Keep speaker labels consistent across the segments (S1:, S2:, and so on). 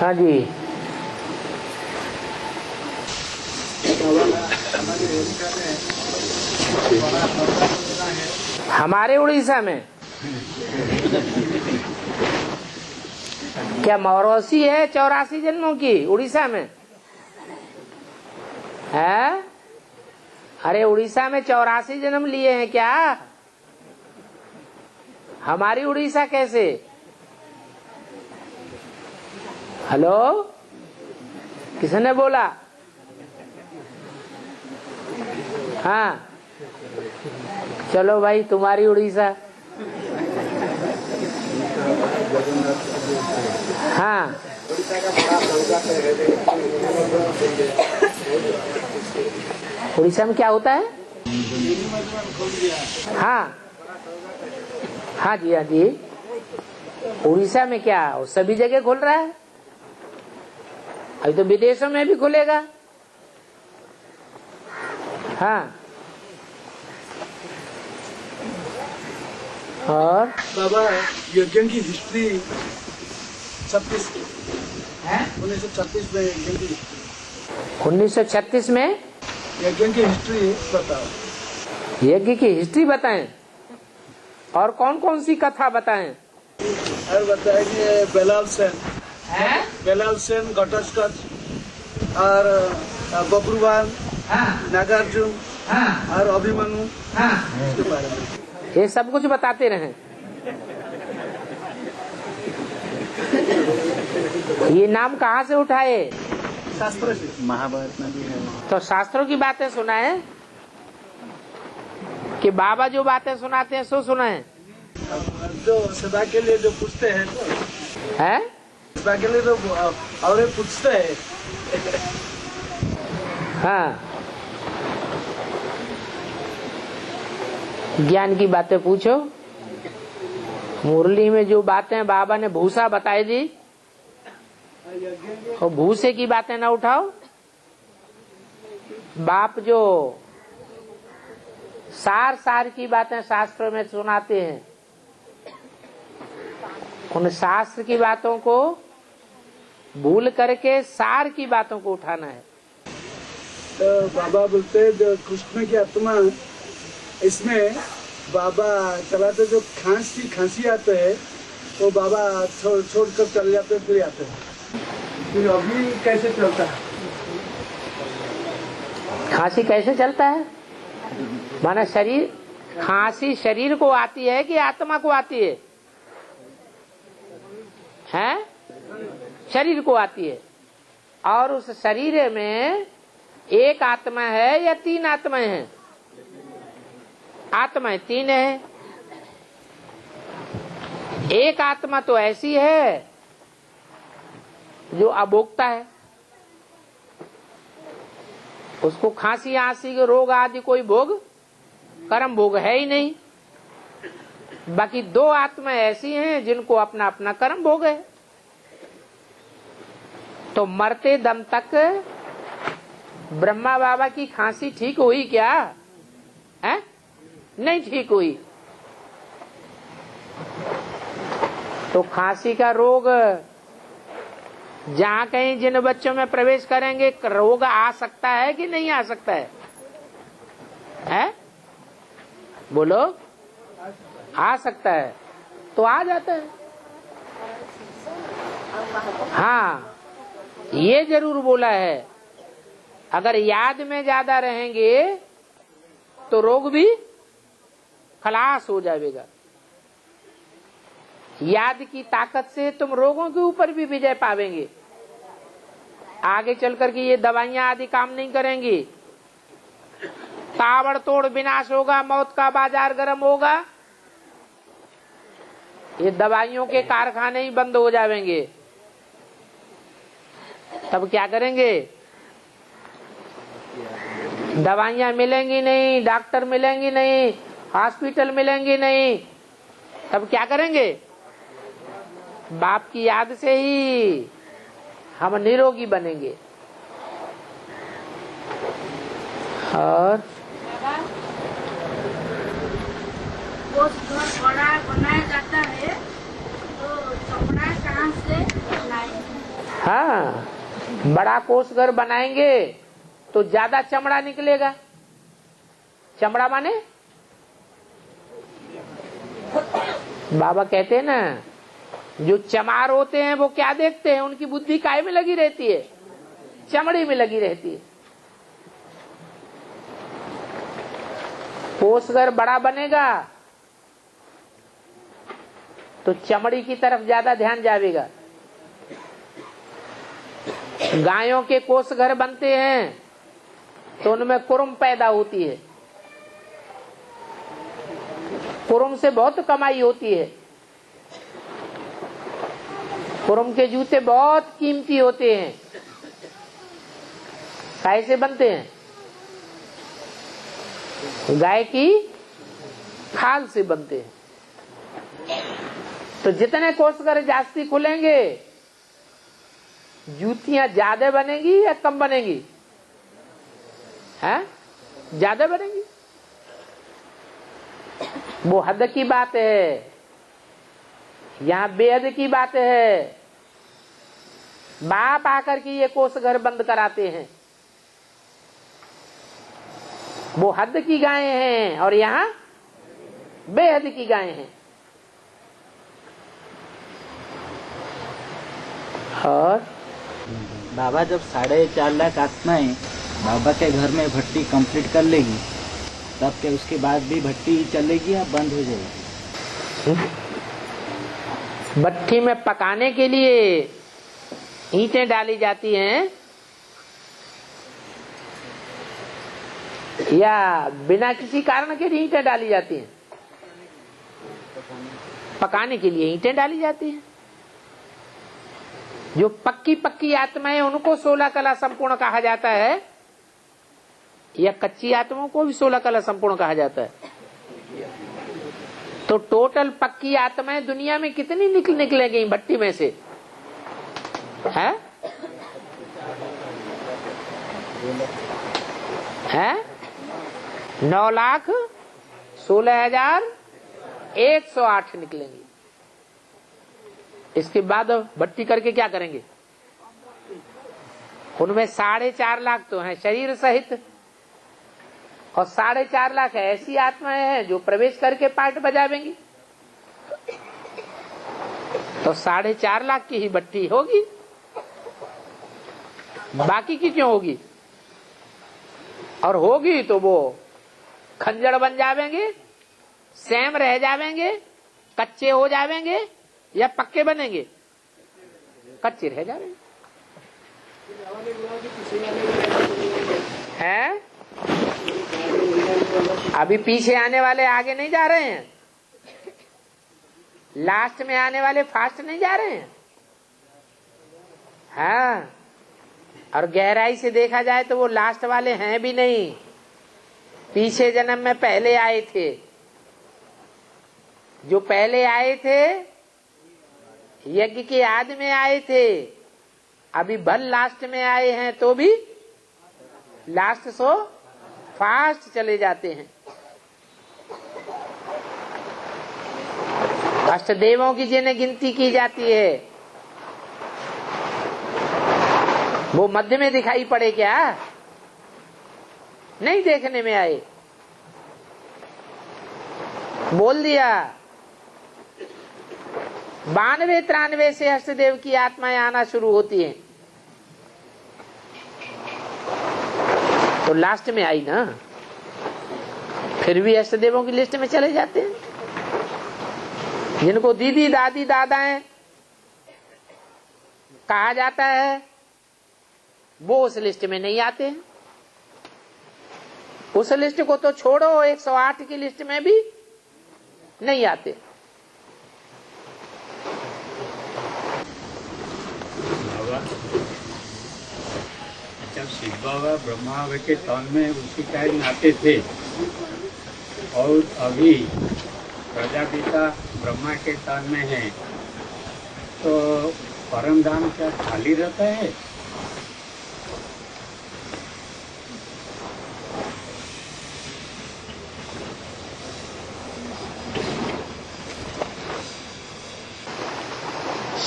S1: हाँ जी। हमारे उड़ीसा में क्या मौरोसी है 84 जन्मों की उड़ीसा में है? अरे उड़ीसा में 84 जन्म लिए हैं क्या? हमारी उड़ीसा कैसे? हेलो, किसने बोला? हाँ चलो भाई, तुम्हारी उड़ीसा। हाँ उड़ीसा में क्या होता है? हाँ हाँ जी, हाँ जी। उड़ीसा में क्या सभी जगह खुल रहा है? अभी तो विदेशों में भी खुलेगा। हाँ, और
S2: बाबा यज्ञ की हिस्ट्री 36
S1: है
S2: 1936 में यज्ञ की
S1: 1936 में
S2: यज्ञ की हिस्ट्री बताओ।
S1: यज्ञ की हिस्ट्री बताएं, और कौन कौन सी कथा बताएं?
S2: और बताएंगे बेलाल सेन घटोत्कच और बब्रुवान, नागार्जुन और अभिमन्यु, इसके बारे में
S1: ये सब कुछ बताते रहे। ये नाम कहाँ से उठाए?
S2: शास्त्रों से, महाभारत में भी है।
S1: तो शास्त्रों की बातें सुनाए कि बाबा जो बातें सुनाते हैं सो सुनाए?
S2: जो सदा के लिए जो पूछते हैं तो
S1: है,
S2: सदा के लिए तो और पूछते हैं।
S1: हाँ, ज्ञान की बातें पूछो। मुरली में जो बातें बाबा ने भूसा बताई दी, और भूसे की बातें ना उठाओ। बाप जो सार की बातें शास्त्रों में सुनाते हैं, उन शास्त्र की बातों को भूल करके सार की बातों को उठाना है।
S2: तो बाबा बोलते हैं जो कृष्ण की आत्मा, इसमें बाबा चलाते जो खांसी आते है तो बाबा छोड़कर चले जाते हैं, फिर आते हैं। फिर अभी कैसे चलता है?
S1: खांसी कैसे चलता है? माना शरीर, खांसी शरीर को आती है कि आत्मा को आती है? हैं? शरीर को आती है। और उस शरीर में एक आत्मा है या 3 आत्माएं हैं? आत्माएं 3 है। एक आत्मा तो ऐसी है जो अभोक्ता है, उसको खांसी आंसी के रोग आदि कोई भोग कर्म भोग है ही नहीं। बाकी 2 आत्माएं ऐसी हैं जिनको अपना अपना कर्म भोग है। तो मरते दम तक ब्रह्मा बाबा की खांसी ठीक हुई क्या? है? नहीं ठीक हुई। तो खांसी का रोग जहां कहीं जिन बच्चों में प्रवेश करेंगे, रोग आ सकता है कि नहीं आ सकता है? हैं? बोलो, आ सकता है तो आ जाता है। हाँ, ये जरूर बोला है, अगर याद में ज्यादा रहेंगे तो रोग भी खलास हो जाएगा। याद की ताकत से तुम रोगों के ऊपर भी विजय पावेंगे। आगे चल करके ये दवाइयां आदि काम नहीं करेंगी, ताबड़तोड़ विनाश होगा, मौत का बाजार गर्म होगा, ये दवाइयों के कारखाने ही बंद हो जाएंगे। तब क्या करेंगे? दवाइयां मिलेंगी नहीं, डॉक्टर मिलेंगी नहीं, हॉस्पिटल मिलेंगी नहीं, तब क्या करेंगे? बाप की याद से ही हम निरोगी बनेंगे। और
S3: वो घर बनाया जाता है तो कपड़ा कहाँ से लाएंगे?
S1: हाँ, बड़ा कोषघर बनाएंगे तो ज्यादा चमड़ा निकलेगा। चमड़ा माने बाबा कहते हैं ना, जो चमार होते हैं वो क्या देखते हैं, उनकी बुद्धि काय में लगी रहती है, चमड़ी में लगी रहती है। कोषघर बड़ा बनेगा तो चमड़ी की तरफ ज्यादा ध्यान जाएगा। गायों के कोषघर बनते हैं तो उनमें कुरुम पैदा होती है, कुरुम से बहुत कमाई होती है। कुरुम के जूते बहुत कीमती होते हैं। कैसे बनते हैं? गाय की खाल से बनते हैं। तो जितने कोषघर जास्ती खुलेंगे, जूतियां ज्यादा बनेगी या कम बनेगी? हैं? ज्यादा बनेगी। वो हद की बात है, यहाँ बेहद की बात है। बाप आकर के ये कोषघर बंद कराते हैं। वो हद की गायें हैं और यहाँ बेहद की गायें हैं। और
S4: बाबा जब 4.5 लाख आत्माएं बाबा के घर में भट्टी कंप्लीट कर लेगी, तब के उसके बाद भी भट्टी चलेगी या बंद हो जाएगी?
S1: भट्टी में पकाने के लिए ईंटें डाली जाती हैं या बिना किसी कारण के लिए ईंटें डाली जाती हैं? पकाने के लिए ईंटें डाली जाती हैं। जो पक्की पक्की आत्माएं उनको 16 कला संपूर्ण कहा जाता है, या कच्ची आत्माओं को भी 16 कला संपूर्ण कहा जाता है। तो टोटल पक्की आत्माएं दुनिया में कितनी निकलेंगी भट्टी में से? है? 9,16,108 निकलेंगी। इसके बाद भट्टी करके क्या करेंगे? उनमें 4.5 लाख तो हैं शरीर सहित, और 4.5 लाख ऐसी आत्माएं हैं जो प्रवेश करके पार्ट बजावेंगी। तो 4.5 लाख की ही भट्टी होगी, बाकी की क्यों होगी? और होगी तो वो खंजर बन जावेंगे, सेम रह जावेंगे, कच्चे हो जावेंगे या पक्के बनेंगे? कच्चे रह जावेंगे। हैं? अभी पीछे आने वाले आगे नहीं जा रहे हैं, लास्ट में आने वाले फास्ट नहीं जा रहे हैं। हाँ, और गहराई से देखा जाए तो वो लास्ट वाले हैं भी नहीं, पीछे जन्म में पहले आए थे। जो पहले आए थे यज्ञ के आदि में आए थे, अभी भल लास्ट में आए हैं तो भी लास्ट सो फास्ट चले जाते हैं। अष्टदेवों की जिन्हें गिनती की जाती है, वो मध्य में दिखाई पड़े क्या? नहीं देखने में आए। बोल दिया 92-93 से अष्टदेव की आत्माएं आना शुरू होती हैं, तो लास्ट में आई ना, फिर भी अष्टदेवों की लिस्ट में चले जाते हैं। जिनको दीदी दादी दादाएं कहा जाता है वो उस लिस्ट में नहीं आते हैं। उस लिस्ट को तो छोड़ो, 108 की लिस्ट में भी नहीं आते।
S5: जब शिव बाबा ब्रह्मा के तन में उसी टाइम आते थे, और अभी प्रजापिता ब्रह्मा के तन में है, तो परम धाम क्या खाली रहता है?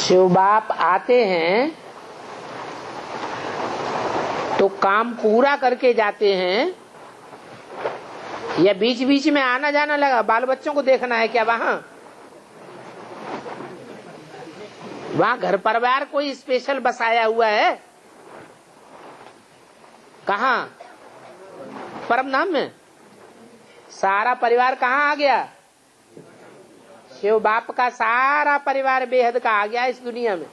S1: शिव बाप आते हैं तो काम पूरा करके जाते हैं या बीच बीच में आना जाना लगा? बाल बच्चों को देखना है क्या वहां घर परिवार कोई स्पेशल बसाया हुआ है? कहाँ? परमधाम में सारा परिवार कहाँ आ गया? शिव बाप का सारा परिवार बेहद का आ गया इस दुनिया में।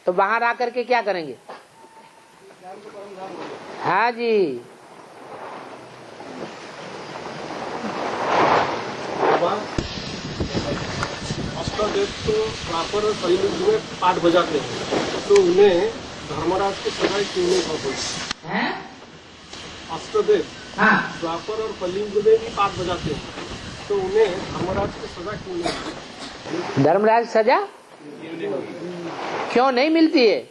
S1: तो बाहर आकर के क्या करेंगे? हाँ जी,
S6: अष्टदेव तो प्रॉपर कलयुग में पाठ बजाते हैं, तो उन्हें धर्मराज की सजा क्यों नहीं पहुंची? अष्टदेव द्वापर और कलयुग में भी पाठ बजाते हैं, तो उन्हें धर्मराज की सजा क्यों नहीं?
S1: धर्मराज सजा क्यों नहीं मिलती है?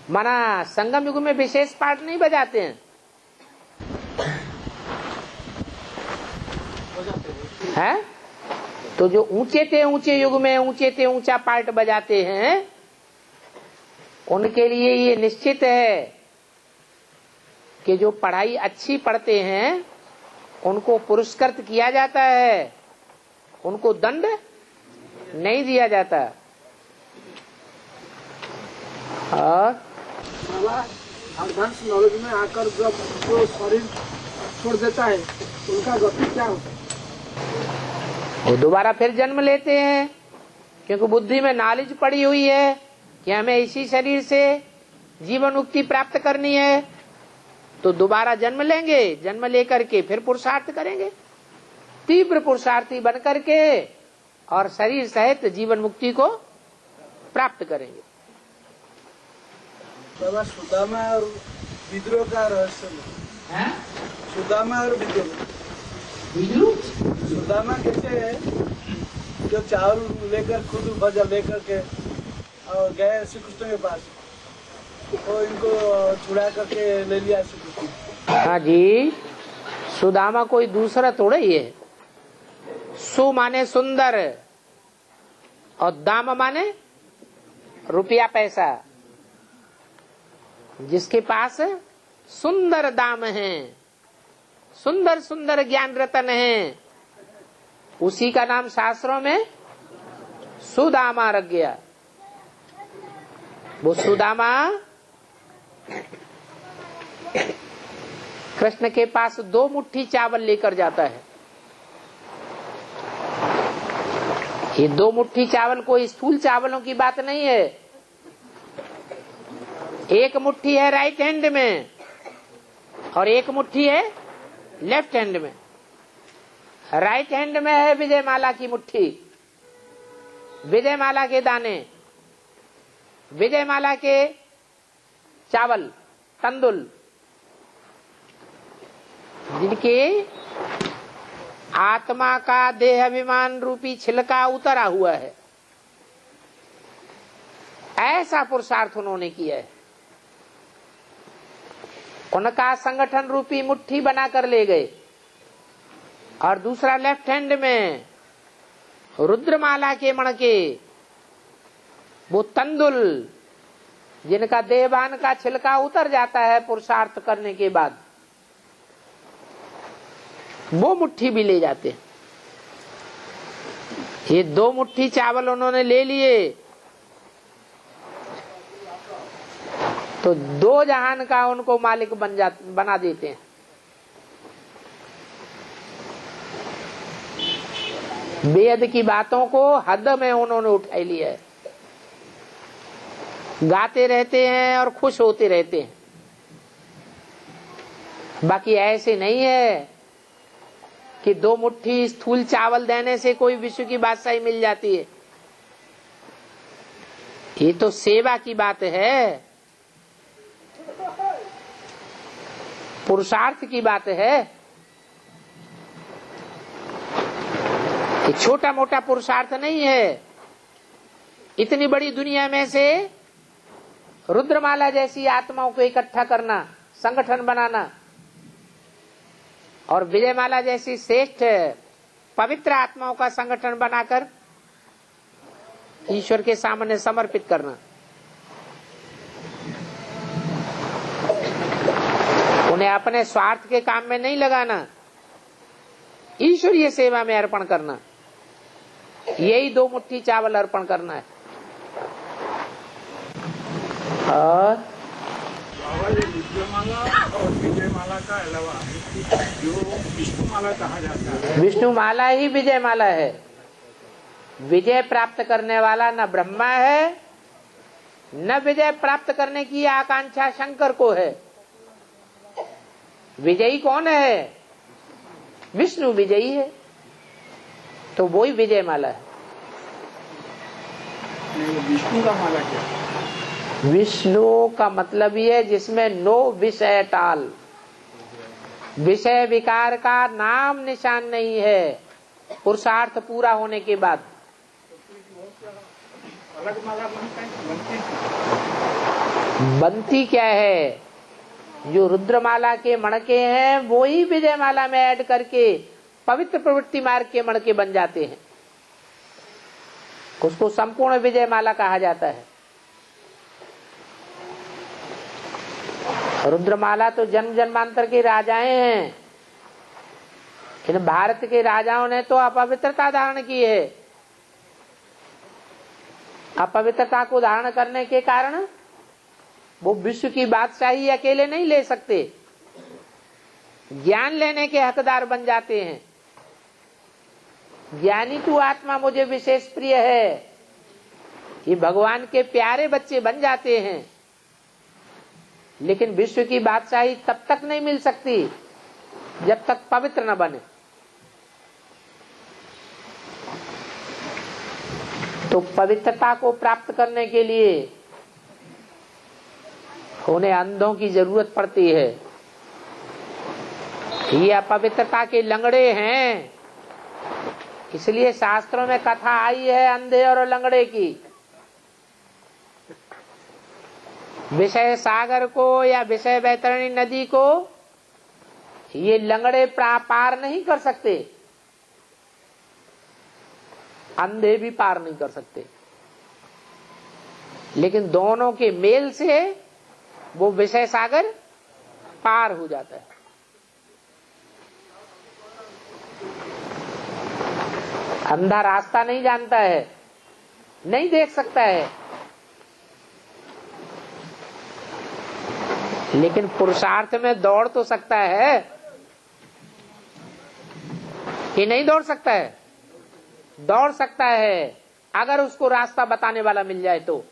S1: माना संगम युग में विशेष पाठ नहीं बजाते हैं? है? तो जो ऊंचे थे ऊंचे युग में ऊंचे थे ऊंचा पाठ बजाते हैं, उनके लिए ये निश्चित है कि जो पढ़ाई अच्छी पढ़ते हैं उनको पुरस्कृत किया जाता है, उनको दंड नहीं दिया जाता। और
S2: एडवांस नॉलेज में आकर जब जो शरीर छोड़ देता है उनका गति क्या होता है?
S1: वो दोबारा फिर जन्म लेते हैं, क्योंकि बुद्धि में नॉलेज पड़ी हुई है कि हमें इसी शरीर से जीवन मुक्ति प्राप्त करनी है। तो दोबारा जन्म लेंगे, जन्म लेकर के फिर पुरुषार्थ करेंगे, तीव्र पुरुषार्थी बन करके, और शरीर सहित जीवन मुक्ति को प्राप्त करेंगे।
S2: बाबा सुदामा और विद्रोह का रहस्य है? सुदामा और विद्रोह, सुदामा कैसे है जो चावल लेकर खुद भजा लेकर के और गए श्री कृष्ण के पास, तो इनको छुड़ा करके ले लिया श्री कृष्ण।
S1: हाँ जी, सुदामा कोई दूसरा थोड़ा ही है। सु माने सुंदर और दाम माने रुपया पैसा। जिसके पास सुंदर दाम है, सुंदर सुंदर ज्ञान रतन है, उसी का नाम शास्त्रों में सुदामा रख गया। वो सुदामा कृष्ण के पास 2 मुट्ठी चावल लेकर जाता है। ये 2 मुट्ठी चावल कोई स्थूल चावलों की बात नहीं है। एक मुट्ठी है राइट हैंड में और एक मुट्ठी है लेफ्ट हैंड में। राइट हैंड में है विजयमाला की मुट्ठी, विजयमाला के दाने, विजयमाला के चावल, तंदुल, जिनके आत्मा का देह अभिमान रूपी छिलका उतरा हुआ है। ऐसा पुरुषार्थ उन्होंने किया है। उनका संगठन रूपी मुट्ठी बनाकर ले गए, और दूसरा लेफ्ट हैंड में रुद्रमाला के मणके, वो तंदुल जिनका देहभान का छिलका उतर जाता है पुरुषार्थ करने के बाद, वो मुट्ठी भी ले जाते हैं। ये 2 मुट्ठी चावल उन्होंने ले लिए तो 2 जहान का उनको मालिक बना देते हैं। वेद की बातों को हद में उन्होंने उठा लिया है। गाते रहते हैं और खुश होते रहते हैं। बाकी ऐसे नहीं है कि 2 मुट्ठी स्थूल चावल देने से कोई विश्व की बादशाही मिल जाती है। ये तो सेवा की बात है, पुरुषार्थ की बात है। ये छोटा मोटा पुरुषार्थ नहीं है। इतनी बड़ी दुनिया में से रुद्रमाला जैसी आत्माओं को इकट्ठा करना, संगठन बनाना, और विजयमाला जैसी श्रेष्ठ पवित्र आत्माओं का संगठन बनाकर ईश्वर के सामने समर्पित करना, अपने स्वार्थ के काम में नहीं लगाना, ईश्वरीय सेवा में अर्पण करना, यही 2 मुट्ठी चावल अर्पण करना है। और
S5: बाबा ये रुद्रमाला और विजयमाला का अलावा जो विष्णुमाला कहा जाता है,
S1: विष्णुमाला ही विजयमाला है। विजय प्राप्त करने वाला न ब्रह्मा है, न विजय प्राप्त करने की आकांक्षा शंकर को है। विजयी कौन है? विष्णु विजयी है, तो वो ही विजयमाला है।
S5: विष्णु का माला क्या?
S1: विष्णु का मतलब ये है जिसमें नो विषय टाल, विषय विकार का नाम निशान नहीं है पुरुषार्थ पूरा होने के बाद।
S5: अलग माला
S1: बनती क्या है? जो रुद्रमाला के मणके हैं वो ही विजयमाला में ऐड करके पवित्र प्रवृत्ति मार्ग के मणके बन जाते हैं। उसको संपूर्ण विजयमाला कहा जाता है। रुद्रमाला तो जन्म जन्मांतर के राजाएं हैं, इन भारत के राजाओं ने तो अपवित्रता धारण की है। अपवित्रता को धारण करने के कारण वो विश्व की बादशाही अकेले नहीं ले सकते, ज्ञान लेने के हकदार बन जाते हैं। ज्ञानी तू आत्मा मुझे विशेष प्रिय है, ये भगवान के प्यारे बच्चे बन जाते हैं। लेकिन विश्व की बादशाही तब तक नहीं मिल सकती जब तक पवित्र न बने। तो पवित्रता को प्राप्त करने के लिए उन्हें अंधों की जरूरत पड़ती है। ये अपवित्रता के लंगड़े हैं, इसलिए शास्त्रों में कथा आई है अंधे और लंगड़े की। विषय सागर को या विषय वैतरणी नदी को ये लंगड़े पार नहीं कर सकते, अंधे भी पार नहीं कर सकते। लेकिन दोनों के मेल से वो विषय सागर पार हो जाता है। अंधा रास्ता नहीं जानता है, नहीं देख सकता है, लेकिन पुरुषार्थ में दौड़ तो सकता है कि नहीं दौड़ सकता है? दौड़ सकता है अगर उसको रास्ता बताने वाला मिल जाए तो।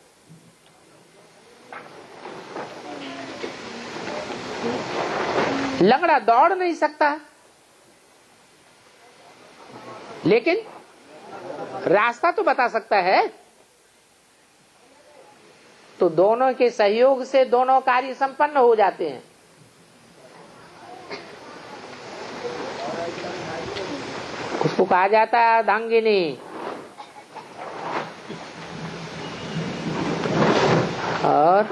S1: लंगड़ा दौड़ नहीं सकता, लेकिन रास्ता तो बता सकता है। तो दोनों के सहयोग से दोनों कार्य संपन्न हो जाते हैं। उसको कहा जाता है अर्धांगिनी। और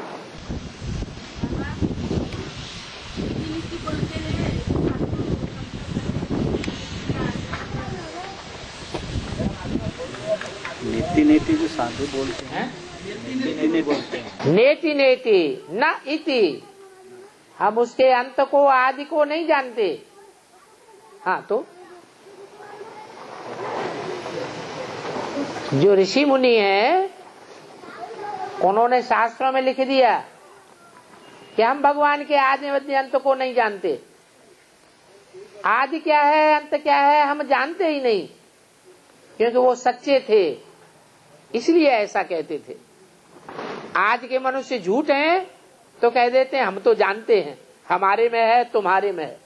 S4: नीति नीति जो साधु बोलते हैं, नीति नहीं बोलते हैं।
S1: नेति नेति न इति, हम उसके अंत को आदि को नहीं जानते। हाँ, तो जो ऋषि मुनि हैं उन्होंने शास्त्रों में लिख दिया कि हम भगवान के आदि मध्य अंत को नहीं जानते। आदि क्या है, अंत क्या है, हम जानते ही नहीं, क्योंकि वो सच्चे थे इसलिए ऐसा कहते थे। आज के मनुष्य झूठ हैं तो कह देते हैं हम तो जानते हैं, हमारे में है तुम्हारे में है।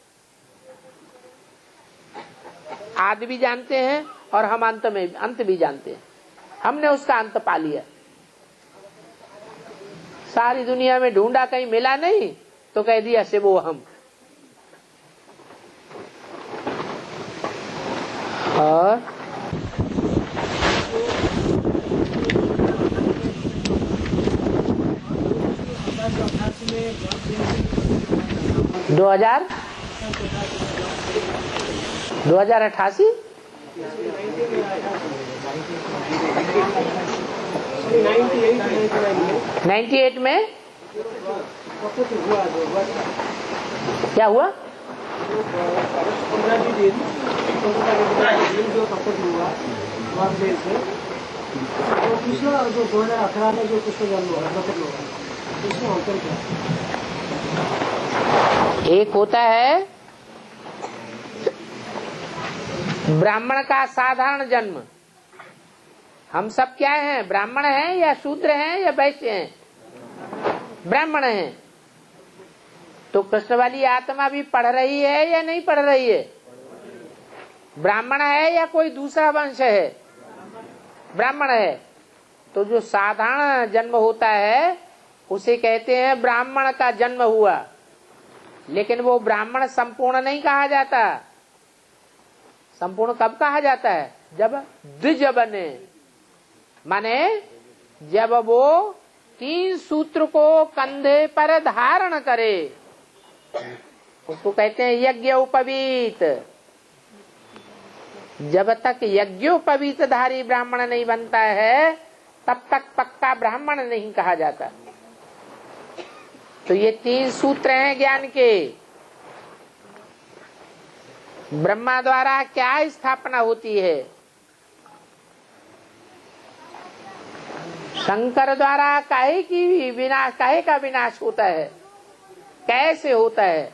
S1: आदि भी जानते हैं और हम अंत भी जानते हैं। हमने उसका अंत पा लिया। सारी दुनिया में ढूंढा, कहीं मिला नहीं तो कह दिया से वो हम। और दो हजार 88 98 में क्या हुआ?
S6: तो 15 दिन जो सपोर्ट हुआ नॉर्थ डे से, तो पिछला जो 2018 में जो कृष्ण जन्म हुआ सपोर्ट हुआ, उसमें अंतर क्या?
S1: एक होता है ब्राह्मण का साधारण जन्म। हम सब क्या हैं? ब्राह्मण हैं या शूद्र हैं या वैश्य हैं? ब्राह्मण हैं। तो कृष्ण वाली आत्मा भी पढ़ रही है या नहीं पढ़ रही है? ब्राह्मण है या कोई दूसरा वंश है? ब्राह्मण है। तो जो साधारण जन्म होता है उसे कहते हैं ब्राह्मण का जन्म हुआ। लेकिन वो ब्राह्मण संपूर्ण नहीं कहा जाता। संपूर्ण कब कहा जाता है? जब द्विज बने, माने जब वो 3 सूत्र को कंधे पर धारण करे, उसको कहते हैं यज्ञोपवीत। जब तक यज्ञोपवीत धारी ब्राह्मण नहीं बनता है तब तक पक्का ब्राह्मण नहीं कहा जाता। तो ये 3 सूत्र हैं ज्ञान के। ब्रह्मा द्वारा क्या स्थापना होती है? शंकर द्वारा काहे का विनाश होता है, कैसे होता है?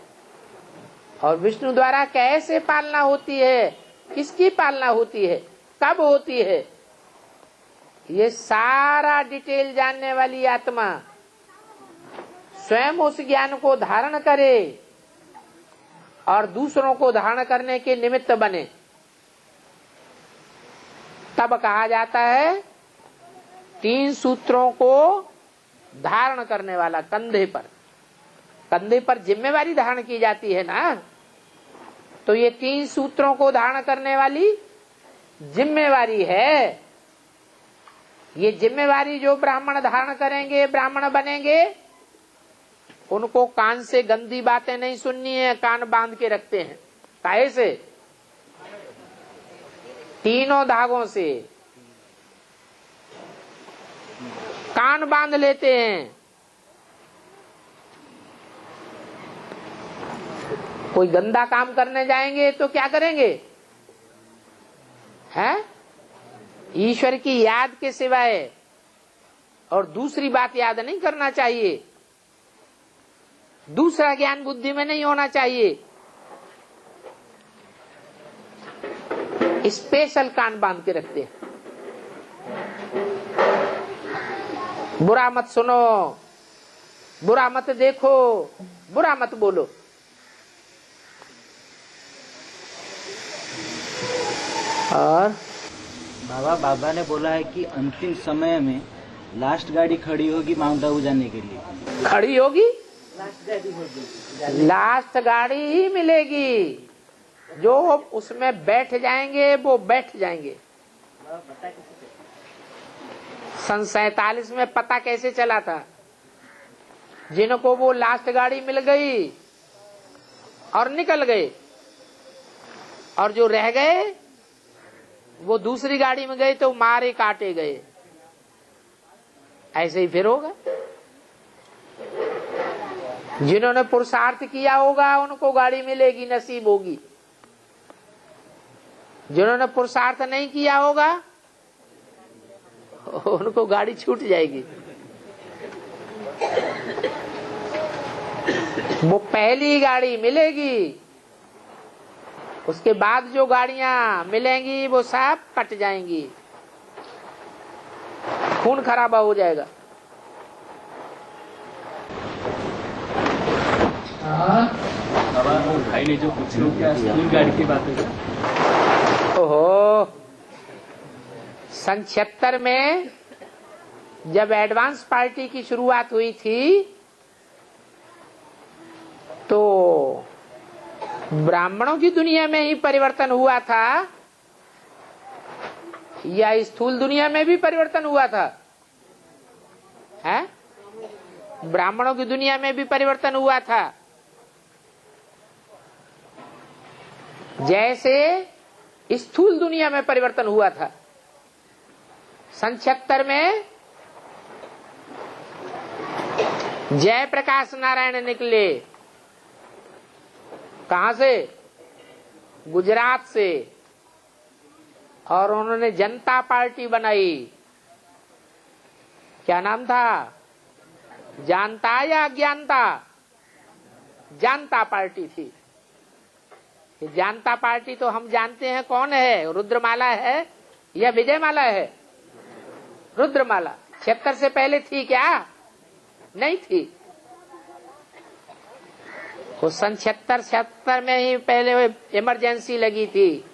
S1: और विष्णु द्वारा कैसे पालना होती है, किसकी पालना होती है, कब होती है? ये सारा डिटेल जानने वाली आत्मा स्वयं उस ज्ञान को धारण करे और दूसरों को धारण करने के निमित्त बने, तब कहा जाता है 3 सूत्रों को धारण करने वाला। कंधे पर जिम्मेवारी धारण की जाती है ना, तो ये 3 सूत्रों को धारण करने वाली जिम्मेवारी है। ये जिम्मेवारी जो ब्राह्मण धारण करेंगे, ब्राह्मण बनेंगे, उनको कान से गंदी बातें नहीं सुननी है, कान बांध के रखते हैं। काहे से? 3 धागों से कान बांध लेते हैं। कोई गंदा काम करने जाएंगे तो क्या करेंगे? हैं? ईश्वर की याद के सिवाय और दूसरी बात याद नहीं करना चाहिए, दूसरा ज्ञान बुद्धि में नहीं होना चाहिए। स्पेशल कान बांध के रखते हैं। बुरा मत सुनो, बुरा मत देखो, बुरा मत बोलो। और
S4: बाबा ने बोला है कि अंतिम समय में लास्ट गाड़ी खड़ी होगी माउंट आबू जाने के लिए।
S1: खड़ी होगी?
S4: लास्ट गाड़ी होगी,
S1: लास्ट गाड़ी ही मिलेगी। जो उसमें बैठ जाएंगे वो बैठ जाएंगे। सन 47 में पता कैसे चला था? जिनको वो लास्ट गाड़ी मिल गई और निकल गए, और जो रह गए वो दूसरी गाड़ी में गए तो मारे काटे गए। ऐसे ही फिर होगा। जिन्होंने पुरुषार्थ किया होगा उनको गाड़ी मिलेगी, नसीब होगी। जिन्होंने पुरुषार्थ नहीं किया होगा उनको गाड़ी छूट जाएगी। वो पहली गाड़ी मिलेगी, उसके बाद जो गाड़ियां मिलेंगी वो सब कट जाएंगी, खून खराबा हो जाएगा।
S5: भाई ने जो पूछा क्या स्कूल गाड़ी की बात है?
S1: ओहो, सन 76 में जब एडवांस पार्टी की शुरुआत हुई थी तो ब्राह्मणों की दुनिया में ही परिवर्तन हुआ था या स्थूल दुनिया में भी परिवर्तन हुआ था? है? ब्राह्मणों की दुनिया में भी परिवर्तन हुआ था। जैसे स्थूल दुनिया में परिवर्तन हुआ था। सन 76 में जय प्रकाश नारायण निकले, कहां से? गुजरात से। और उन्होंने जनता पार्टी बनाई। क्या नाम था? जानता या अज्ञानता? जानता पार्टी थी। ये जानता पार्टी तो हम जानते हैं कौन है, रुद्रमाला है या विजयमाला है? रुद्रमाला। 76 से पहले थी क्या? नहीं थी। वो सन 76 में ही पहले इमरजेंसी लगी थी।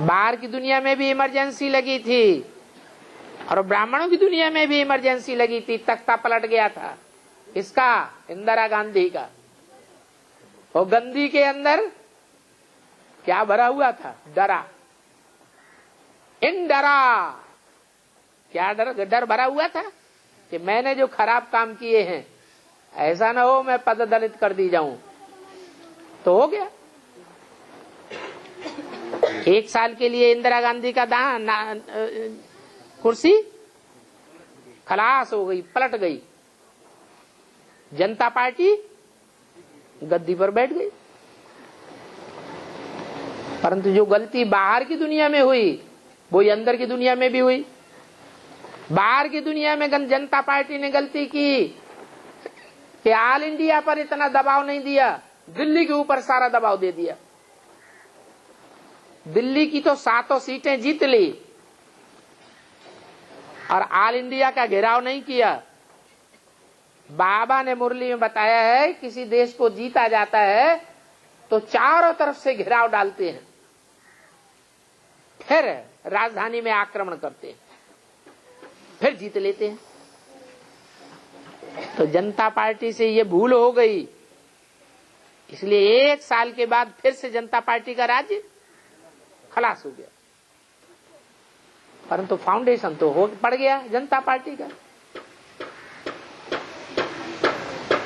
S1: बाहर की दुनिया में भी इमरजेंसी लगी थी और ब्राह्मणों की दुनिया में भी इमरजेंसी लगी थी। तख्ता पलट गया था। इसका? इंदिरा गांधी का। और गंदी के अंदर क्या भरा हुआ था? डरा। इन डरा। क्या डर भरा हुआ था कि मैंने जो खराब काम किए हैं ऐसा ना हो मैं पद दलित कर दी जाऊं। तो हो गया। 1 साल के लिए इंदिरा गांधी का कुर्सी खलास हो गई, पलट गई। जनता पार्टी गद्दी पर बैठ गई। परंतु जो गलती बाहर की दुनिया में हुई वो अंदर की दुनिया में भी हुई। बाहर की दुनिया में जनता पार्टी ने गलती की कि ऑल इंडिया पर इतना दबाव नहीं दिया, दिल्ली के ऊपर सारा दबाव दे दिया। दिल्ली की तो 7 सीटें जीत ली और ऑल इंडिया का घेराव नहीं किया। बाबा ने मुरली में बताया है किसी देश को जीता जाता है तो चारों तरफ से घेराव डालते हैं, फिर राजधानी में आक्रमण करते हैं, फिर जीत लेते हैं। तो जनता पार्टी से ये भूल हो गई, इसलिए 1 साल के बाद फिर से जनता पार्टी का राज्य खलास हो गया। परंतु फाउंडेशन तो हो पड़ गया जनता पार्टी का।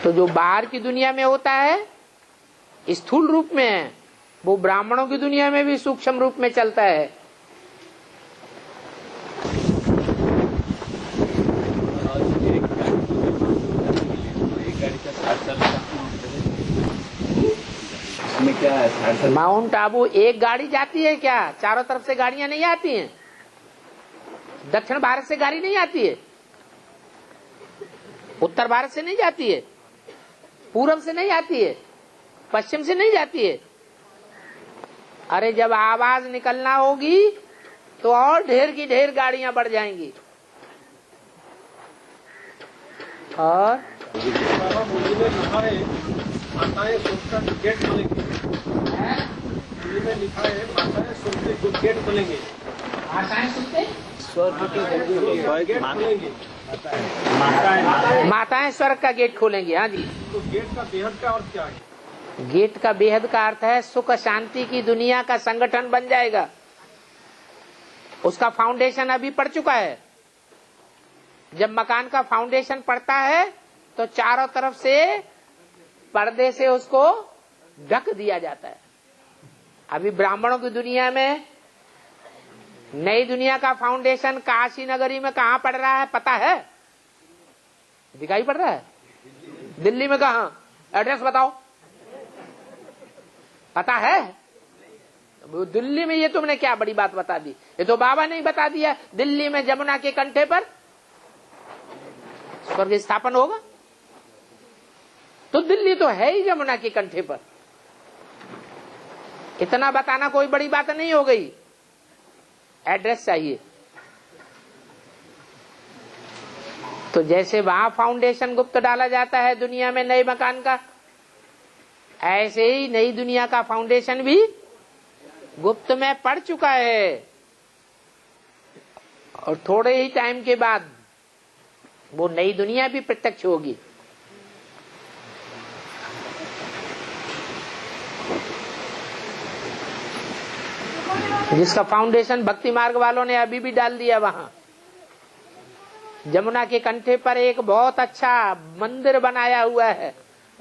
S1: तो जो बाहर की दुनिया में होता है स्थूल रूप में है, वो ब्राह्मणों की दुनिया में भी सूक्ष्म रूप में चलता है। माउंट आबू एक गाड़ी जाती है क्या? चारों तरफ से गाड़ियां नहीं आती हैं। दक्षिण भारत से गाड़ी नहीं आती है, उत्तर भारत से नहीं जाती है, पूरब से नहीं आती है, पश्चिम से नहीं जाती है। अरे जब आवाज निकलना होगी तो और ढेर की ढेर गाड़ियां बढ़ जाएंगी। और
S6: बाबा मोदी ने लिखा है माताएं स्वर्ग का गेट खोलेंगे। हिंदी में लिखा है माताएं स्वर्ग के गेट खोलेंगे।
S1: आशाएं सुनते
S6: स्वर्ग के गेट खोलेंगे।
S1: माताएं स्वर्ग का गेट खोलेंगी। हाँ जी।
S6: तो गेट का बेहद का अर्थ क्या है?
S1: गेट का बेहद का अर्थ है सुख शांति की दुनिया का संगठन बन जाएगा। उसका फाउंडेशन अभी पड़ चुका है। जब मकान का फाउंडेशन पड़ता है तो चारों तरफ से पर्दे से उसको ढक दिया जाता है। अभी ब्राह्मणों की दुनिया में नई दुनिया का फाउंडेशन काशी नगरी में कहां पड़ रहा है पता है? दिखाई पड़ रहा है? दिल्ली में कहां? एड्रेस बताओ, पता है? दिल्ली में ये तुमने क्या बड़ी बात बता दी? ये तो बाबा ने ही बता दिया। दिल्ली में जमुना के कंठे पर स्वर्ग स्थापन होगा। तो दिल्ली तो है ही जमुना के कंठे पर। इतना बताना कोई बड़ी बात नहीं हो गई। एड्रेस चाहिए। तो जैसे वहां फाउंडेशन गुप्त डाला जाता है दुनिया में नए मकान का, ऐसे ही नई दुनिया का फाउंडेशन भी गुप्त में पड़ चुका है। और थोड़े ही टाइम के बाद वो नई दुनिया भी प्रत्यक्ष होगी। जिसका फाउंडेशन भक्ति मार्ग वालों ने अभी भी डाल दिया। वहां जमुना के कंठे पर एक बहुत अच्छा मंदिर बनाया हुआ है,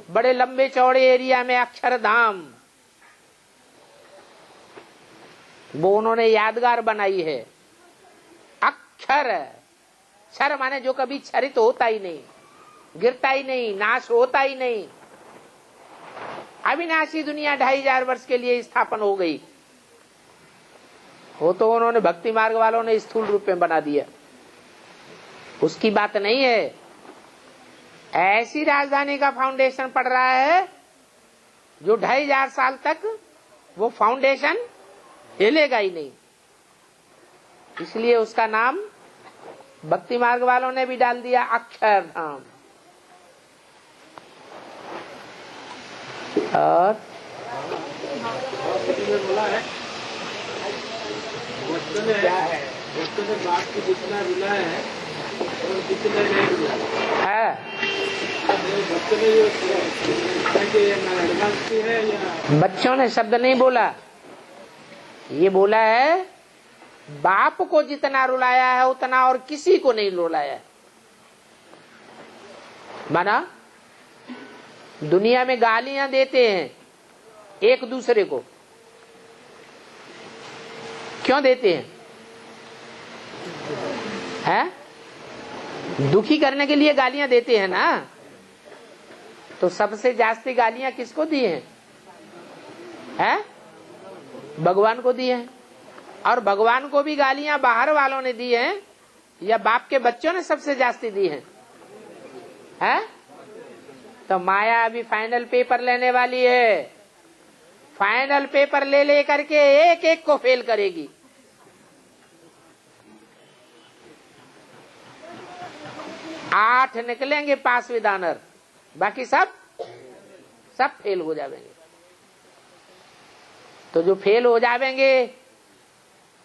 S1: बड़े लंबे चौड़े एरिया में, अक्षरधाम। वो उन्होंने यादगार बनाई है। अक्षर, क्षर माने जो कभी क्षरित होता ही नहीं, गिरता ही नहीं, नाश होता ही नहीं, अविनाशी दुनिया 2500 वर्ष के लिए स्थापन हो गई। वो तो उन्होंने भक्ति मार्ग वालों ने स्थूल रूप में बना दिया, उसकी बात नहीं है। ऐसी राजधानी का फाउंडेशन पड़ रहा है जो 2500 साल तक वो फाउंडेशन हिलेगा ही नहीं। इसलिए उसका नाम भक्ति मार्ग वालों ने भी डाल दिया अक्षरधाम। और
S6: बच्चों ने बाप की जितना रुलाया है और जितने नहीं रुलाया
S1: है,
S6: बच्चों ने एडवांस की है या
S1: बच्चों ने शब्द नहीं बोला, ये बोला है बाप को जितना रुलाया है उतना और किसी को नहीं रुलाया है। माना दुनिया में गालियां देते हैं एक दूसरे को, क्यों देते हैं? दुखी करने के लिए गालियां देते हैं ना। तो सबसे जास्ती गालियां किसको दी हैं? भगवान को दी हैं। और भगवान को भी गालियां बाहर वालों ने दी हैं या बाप के बच्चों ने सबसे जास्ती दी हैं? तो माया अभी फाइनल पेपर लेने वाली है। फाइनल पेपर ले करके एक एक को फेल करेगी। आठ निकलेंगे पास विद ऑनर, बाकी सब फेल हो जाएंगे। तो जो फेल हो जाएंगे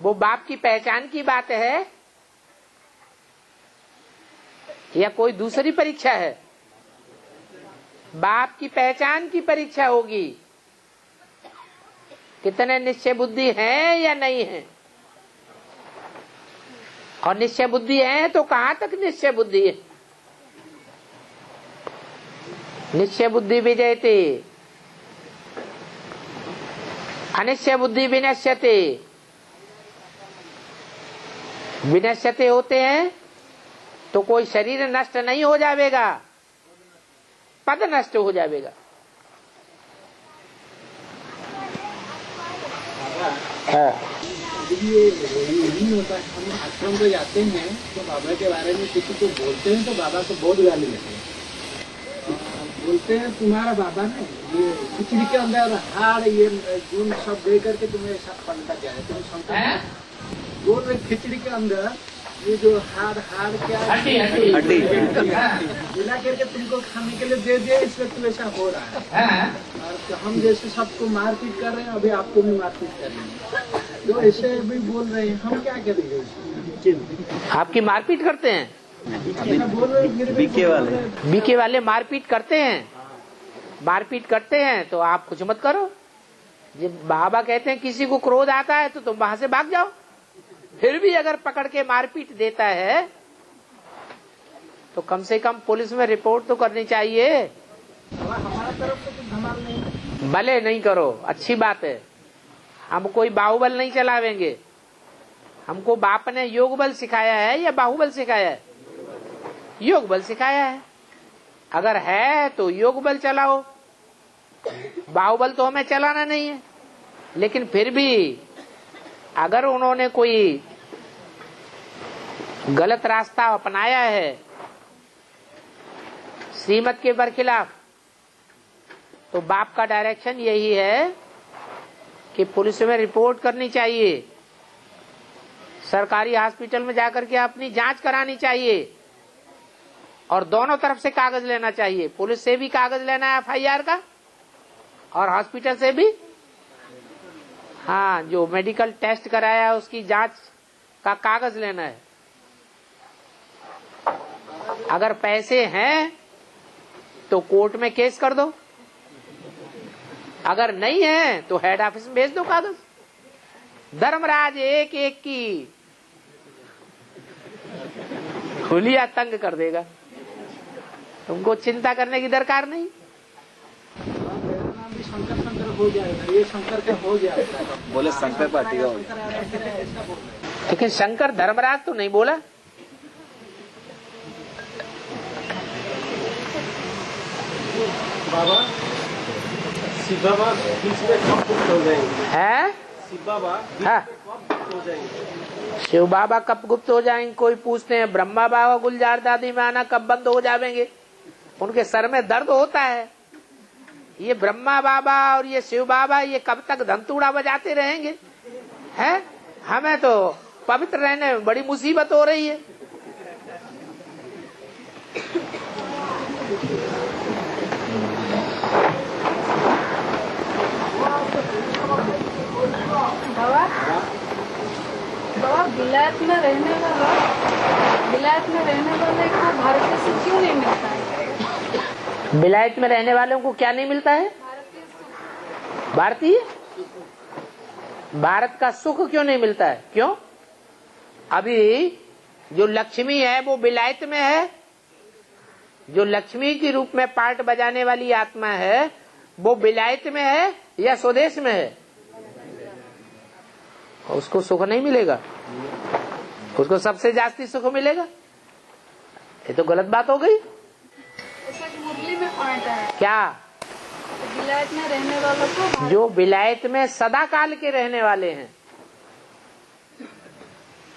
S1: वो बाप की पहचान की बात है या कोई दूसरी परीक्षा है? बाप की पहचान की परीक्षा होगी, कितने निश्चय बुद्धि है या नहीं है। और निश्चय बुद्धि है तो कहां तक निश्चय बुद्धि है? निश्चय बुद्धि विजयते, अनिश्चय बुद्धि विनश्यते। विनश्यते होते हैं तो कोई शरीर नष्ट नहीं हो जाएगा, पद नष्ट हो जाएगा।
S6: ये नहीं होता। हम आश्रम को जाते हैं तो बाबा के बारे में किसी को बोलते हैं तो बाबा को बहुत गाली देते हैं। बोलते हैं तुम्हारा बाबा ने ये खिचड़ी के अंदर हाड़ ये गुण सब दे करके तुम्हें ऐसा पलटा क्या है। तुम शंकर बोल रहे खिचड़ी के अंदर ये जो हाड़ क्या हड्डी मिला करके तुमको खाने के लिए दे दिया, इसलिए तुम ऐसा हो रहा है। और हम जैसे सबको मारपीट कर रहे हैं, अभी आपको भी मारपीट कर रहे हैं, तो ऐसे भी बोल रहे हैं। हम क्या करेंगे?
S1: आपकी मारपीट करते हैं?
S6: बोल रहे हैं
S1: बीके वाले मारपीट करते हैं। मारपीट करते हैं तो आप कुछ मत करो। जब बाबा कहते हैं किसी को क्रोध आता है तो तुम वहां से भाग जाओ। फिर भी अगर पकड़ के मारपीट देता है तो कम से कम पुलिस में रिपोर्ट तो करनी चाहिए।
S6: हमारा तरफ से कुछ धमाल नहीं।
S1: भले नहीं करो, अच्छी बात है। हम कोई बाहुबल नहीं चलावेंगे। हमको बाप ने योग बल सिखाया है या बाहुबल सिखाया है? योग बल सिखाया है। अगर है तो योग बल चलाओ, बाहुबल तो हमें चलाना नहीं है। लेकिन फिर भी अगर उन्होंने कोई गलत रास्ता अपनाया है श्रीमत के बरखिलाफ, तो बाप का डायरेक्शन यही है कि पुलिस में रिपोर्ट करनी चाहिए, सरकारी हॉस्पिटल में जाकर के अपनी जांच करानी चाहिए और दोनों तरफ से कागज लेना चाहिए। पुलिस से भी कागज लेना है FIR का और हॉस्पिटल से भी। हाँ, जो मेडिकल टेस्ट कराया है उसकी जांच का कागज लेना है। अगर पैसे हैं तो कोर्ट में केस कर दो, अगर नहीं है तो हेड ऑफिस में भेज दो कागज। धर्मराज एक एक की खुलिया तंग कर देगा, तुमको चिंता करने की दरकार नहीं।
S6: शंकर हो जाएगा, ये शंकर का हो जाएगा।
S4: बोले शंकर पार्टी का हो
S1: लेकिन शंकर धर्मराज तो नहीं बोला।
S6: बाबा शिव बाबा बीच में कब गुप्त हो जाएंगे?
S1: हैं?
S6: शिव बाबा बीच
S1: हाँ।
S6: में कब गुप्त हो जाएंगे?
S1: शिव बाबा कब गुप्त हो जाएंगे? कोई पूछते हैं ब्रह्मा बाबा गुलजार दादी में आना कब बंद हो जाएंगे? उनके सर में दर्द होता है। ये ब्रह्मा बाबा और ये शिव बाबा ये कब तक धंतूड़ा बजाते रहेंगे? हैं? हमें तो पवित्र रहने में बड़ी मुसीबत हो रही है।
S3: बाबा विलायत में रहने वाले को भारतीय सुख क्यों नहीं मिलता है?
S1: विलायत में रहने वालों को क्या नहीं मिलता है? भारतीय भारत का सुख क्यों नहीं मिलता है? क्यों? अभी जो लक्ष्मी है वो विलायत में है। जो लक्ष्मी के रूप में पार्ट बजाने वाली आत्मा है वो विलायत में है या स्वदेश में है? उसको सुख नहीं मिलेगा, उसको सबसे जास्ती सुख मिलेगा। ये तो गलत बात हो गई।
S3: मुरली में पॉइंट है
S1: क्या?
S3: विलायत में रहने वालों को
S1: जो विलायत में सदा काल के रहने वाले हैं,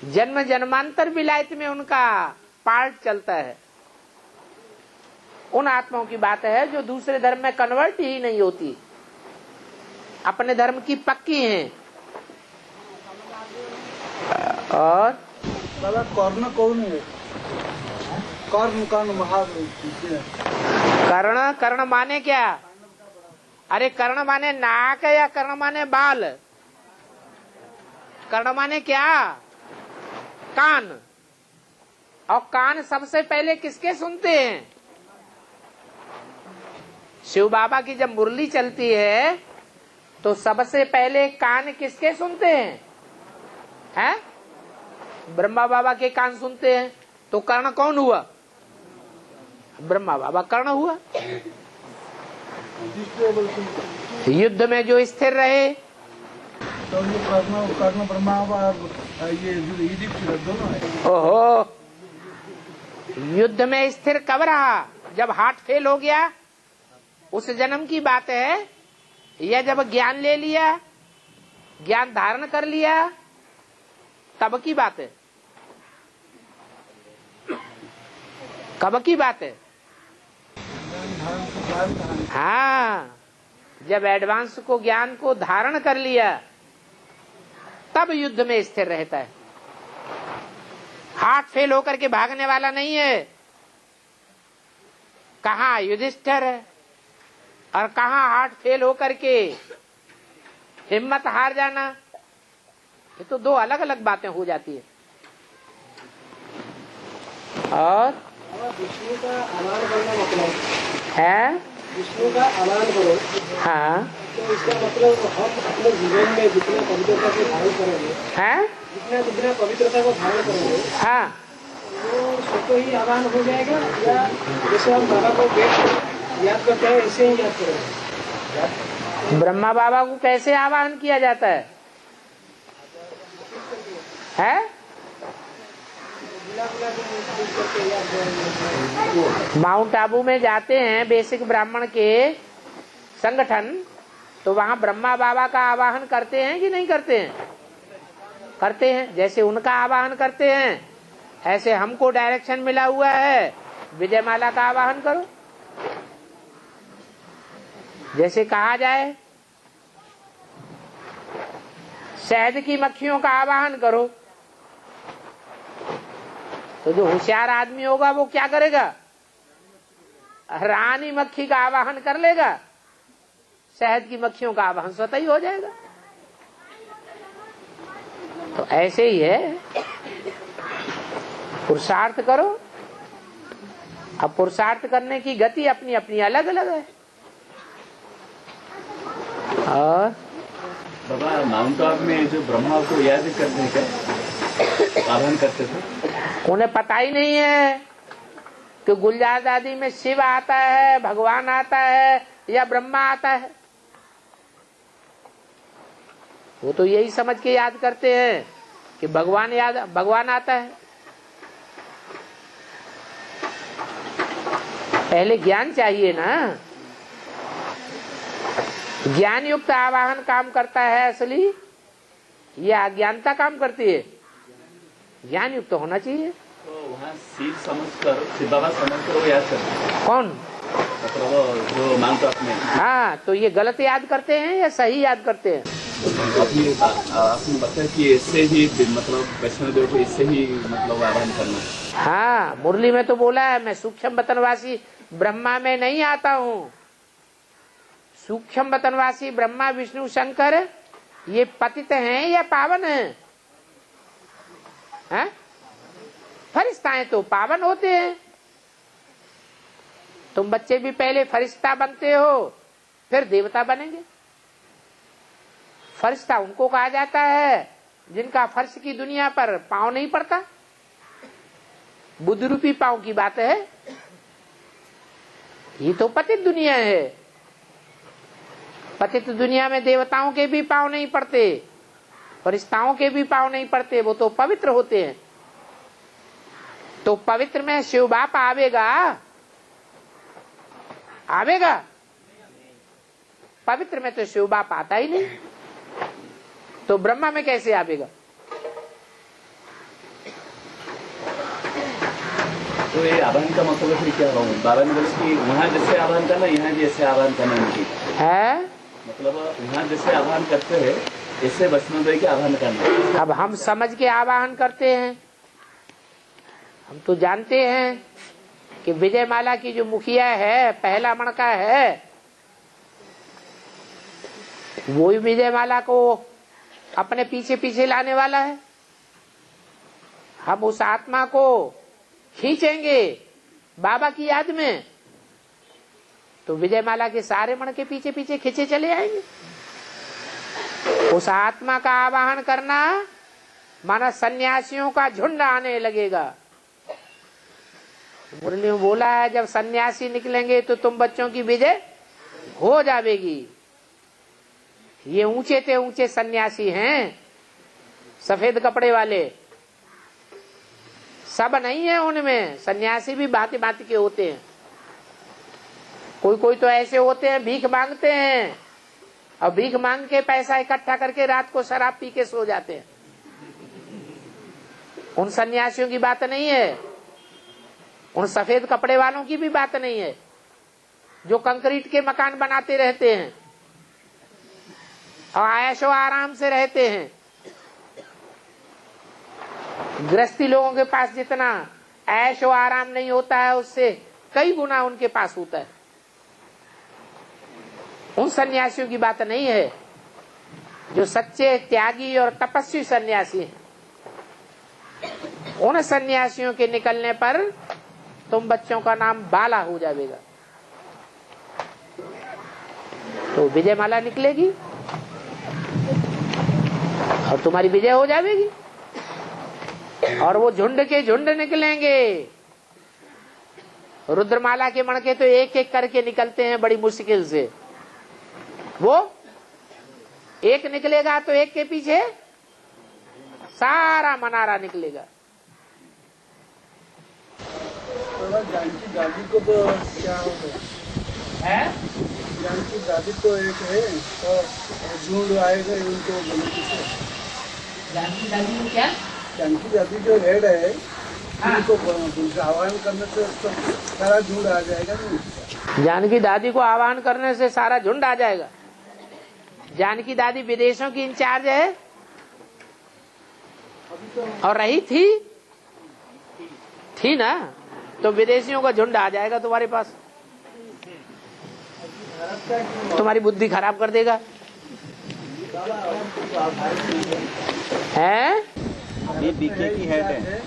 S1: जन्म जन्मांतर विलायत में उनका पार्ट चलता है, उन आत्माओं की बात है जो दूसरे धर्म में कन्वर्ट ही नहीं होती, अपने धर्म की पक्की हैं। और
S2: बाबा कर्ण कौन है? कर्ण
S1: कर्ण माने क्या? अरे कर्ण माने नाक या कर्ण माने बाल? कर्ण माने क्या? कान। और कान सबसे पहले किसके सुनते हैं? शिव बाबा की जब मुरली चलती है तो सबसे पहले कान किसके सुनते हैं? हैं? ब्रह्मा बाबा के कान सुनते हैं। तो कर्ण कौन हुआ? ब्रह्मा बाबा कर्ण हुआ। युद्ध में जो स्थिर रहे
S2: तो ये कर्ण ब्रह्मा ये दोनों है।
S1: ओहो, युद्ध में स्थिर कब रहा? जब हार्ट फेल हो गया उस जन्म की बात है, या जब ज्ञान ले लिया, ज्ञान धारण कर लिया, तब की बात है? कब की बात है? हाँ, जब एडवांस को ज्ञान को धारण कर लिया तब युद्ध में स्थिर रहता है। हार्ट फेल होकर के भागने वाला नहीं है। कहाँ युधिष्ठिर है और कहाँ हार्ट फेल होकर के हिम्मत हार जाना। ये तो दो अलग अलग बातें हो जाती है। और
S6: विष्णु का आनंद बनना मतलब
S1: है,
S6: विष्णु का आनंद बनो।
S1: हाँ,
S6: तो इसका मतलब हम अपने जीवन में जितने पवित्रता को धारण करेंगे,
S1: है,
S6: जितना पवित्रता को धारण करेंगे,
S1: हाँ,
S6: वो स्वतः ही आवाहन हो जाएगा, या जैसे हम बाबा को बैठ याद करते हैं ऐसे ही याद करेंगे?
S1: ब्रह्मा बाबा को कैसे आवाहन किया जाता है? है? माउंट आबू में जाते हैं बेसिक ब्राह्मण के संगठन, तो वहाँ ब्रह्मा बाबा का आवाहन करते हैं कि नहीं करते हैं? करते हैं। जैसे उनका आवाहन करते हैं ऐसे हमको डायरेक्शन मिला हुआ है, विजयमाला का आवाहन करो। जैसे कहा जाए शहद की मक्खियों का आवाहन करो, तो जो होशियार आदमी होगा वो क्या करेगा? रानी मक्खी का आवाहन कर लेगा, शहद की मक्खियों का आवाहन स्वतः ही हो जाएगा। तो ऐसे ही है, पुरुषार्थ करो। अब पुरुषार्थ करने की गति अपनी अपनी अलग अलग है। और
S7: बाबा माउंट आबू में जो ब्रह्मा को याद करने का आह्वान करते थे,
S1: उन्हें पता ही नहीं है कि गुलजार दादी में शिव आता है, भगवान आता है या ब्रह्मा आता है। वो तो यही समझ के याद करते हैं कि भगवान आता है। पहले ज्ञान चाहिए ना। ज्ञान युक्त आवाहन काम करता है असली, या अज्ञानता काम करती है? ज्ञान युक्त होना चाहिए।
S7: तो वहाँ सीध समझकर, शिव बाबा समझकर वो याद करते हैं।
S1: कौन?
S7: मतलब वो जो मांगता अपने।
S1: हाँ, तो ये गलत याद करते हैं या सही याद करते हैं?
S7: आपने बताया कि इससे ही मतलब वैष्णव देव को इससे ही मतलब आह्वान करना।
S1: हाँ, मुरली में तो बोला है, मैं सूक्ष्म वतनवासी ब्रह्मा में नहीं आता हूँ। सूक्ष्म वतनवासी ब्रह्मा विष्णु शंकर ये पतित हैं या पावन हैं? है? फरिश्ताएं तो पावन होते हैं। तुम बच्चे भी पहले फरिश्ता बनते हो, फिर देवता बनेंगे। फरिश्ता उनको कहा जाता है जिनका फर्श की दुनिया पर पांव नहीं पड़ता। बुद्ध रूपी पांव की बात है। ये तो पतित दुनिया है। पतित दुनिया में देवताओं के भी पांव नहीं पड़ते, फरिश्ताओं के भी पांव नहीं पड़ते, वो तो पवित्र होते हैं। तो पवित्र में शिव बाप आवेगा? आवेगा? पवित्र में तो शिव बाप आता ही नहीं, तो ब्रह्मा में कैसे आवेगा?
S7: तो ये आह्वान का मतलब फिर क्या होगा? बाबा ने बोला कि वहाँ जैसे आह्वान करना, यहाँ भी ऐसे आह्वान करना नहीं
S1: है।
S7: मतलब वहाँ जैसे आह्वान करते हैं ऐसे वैष्णव देव के आह्वान करना।
S1: अब हम समझ के आवाहन करते हैं। हम तो जानते हैं कि विजयमाला की जो मुखिया है, पहला मणका है, वो ही विजयमाला को अपने पीछे पीछे लाने वाला है। हम उस आत्मा को खींचेंगे बाबा की याद में, तो विजयमाला के सारे मण के पीछे पीछे खींचे चले आएंगे। उस आत्मा का आवाहन करना माना सन्यासियों का झुंड आने लगेगा। मुरली में बोला है, जब सन्यासी निकलेंगे तो तुम बच्चों की विजय हो जाएगी। ये ऊंचे से ऊंचे सन्यासी हैं, सफेद कपड़े वाले, सब नहीं है उनमें। सन्यासी भी भांति भांति के होते हैं। कोई कोई तो ऐसे होते हैं भीख मांगते हैं, और भीख मांग के पैसा इकट्ठा करके रात को शराब पी के सो जाते हैं। उन सन्यासियों की बात नहीं है, उन सफेद कपड़े वालों की भी बात नहीं है, जो कंक्रीट के मकान बनाते रहते हैं और आयशो आराम से रहते हैं। गृहस्थी लोगों के पास जितना ऐशो आराम नहीं होता है, उससे कई गुना उनके पास होता है। उन सन्यासियों की बात नहीं है। जो सच्चे त्यागी और तपस्वी सन्यासी हैं, उन सन्यासियों के निकलने पर तुम बच्चों का नाम बाला हो जाएगा। तो विजयमाला निकलेगी और तुम्हारी विजय हो जाएगी। और वो झुंड के झुंड निकलेंगे। रुद्रमाला के मणके तो एक एक करके निकलते हैं बड़ी मुश्किल से। वो एक निकलेगा तो एक के पीछे सारा मनारा निकलेगा।
S2: जानकी दादी को तो क्या हो गया है? जानकी दादी तो एक है, तो झुंड आएगा उनको गलती से।
S1: जानकी दादी को क्या?
S2: जानकी दादी जो रेड है, उनको आह्वान करने से सारा झुंड आ जाएगा। नहीं,
S1: जानकी दादी को आह्वान करने से सारा झुंड आ जाएगा। जानकी दादी विदेशों की इंचार्ज है और रही थी ना, तो विदेशियों का झुंड आ जाएगा तुम्हारे पास, तुम्हारी बुद्धि खराब कर देगा। है?
S4: ये बीके की हेड है।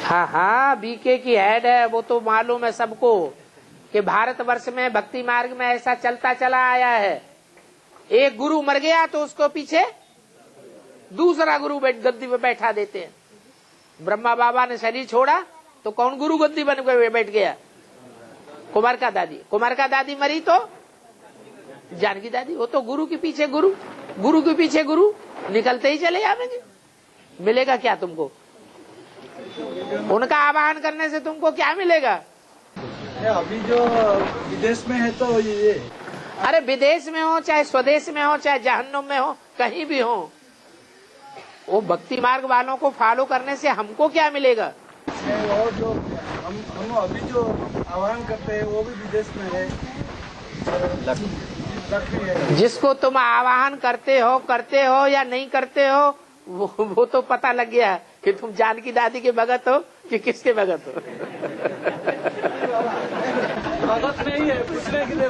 S1: हाँ, बीके की हेड है। वो तो मालूम है सबको कि भारतवर्ष में भक्ति मार्ग में ऐसा चलता चला आया है। एक गुरु मर गया तो उसको पीछे दूसरा गुरु गद्दी पे बैठा देते हैं। ब्रह्मा बाबा ने शरीर छोड़ा तो कौन गुरु गद्दी बन के बैठ गया? कुमार का दादी। कुमार का दादी मरी तो जानकी दादी। वो तो गुरु के पीछे गुरु, गुरु के पीछे गुरु निकलते ही चले जाएंगे। मिलेगा क्या तुमको? उनका आह्वान करने से तुमको क्या मिलेगा?
S2: अभी जो विदेश में है तो ये
S1: अरे विदेश में हो चाहे स्वदेश में हो चाहे जहन्नुम में हो, कहीं भी हो, वो भक्ति मार्ग वालों को फॉलो करने से हमको क्या मिलेगा?
S2: और जो हम अभी जो आह्वान करते हैं वो भी विदेश में है, लक्ष्मी है।
S1: जिसको तुम आवाहन करते हो या नहीं करते हो, वो तो पता लग गया कि तुम जानकी दादी के भगत हो कि किसके भगत हो।
S6: भगत नहीं है, पूछने के लिए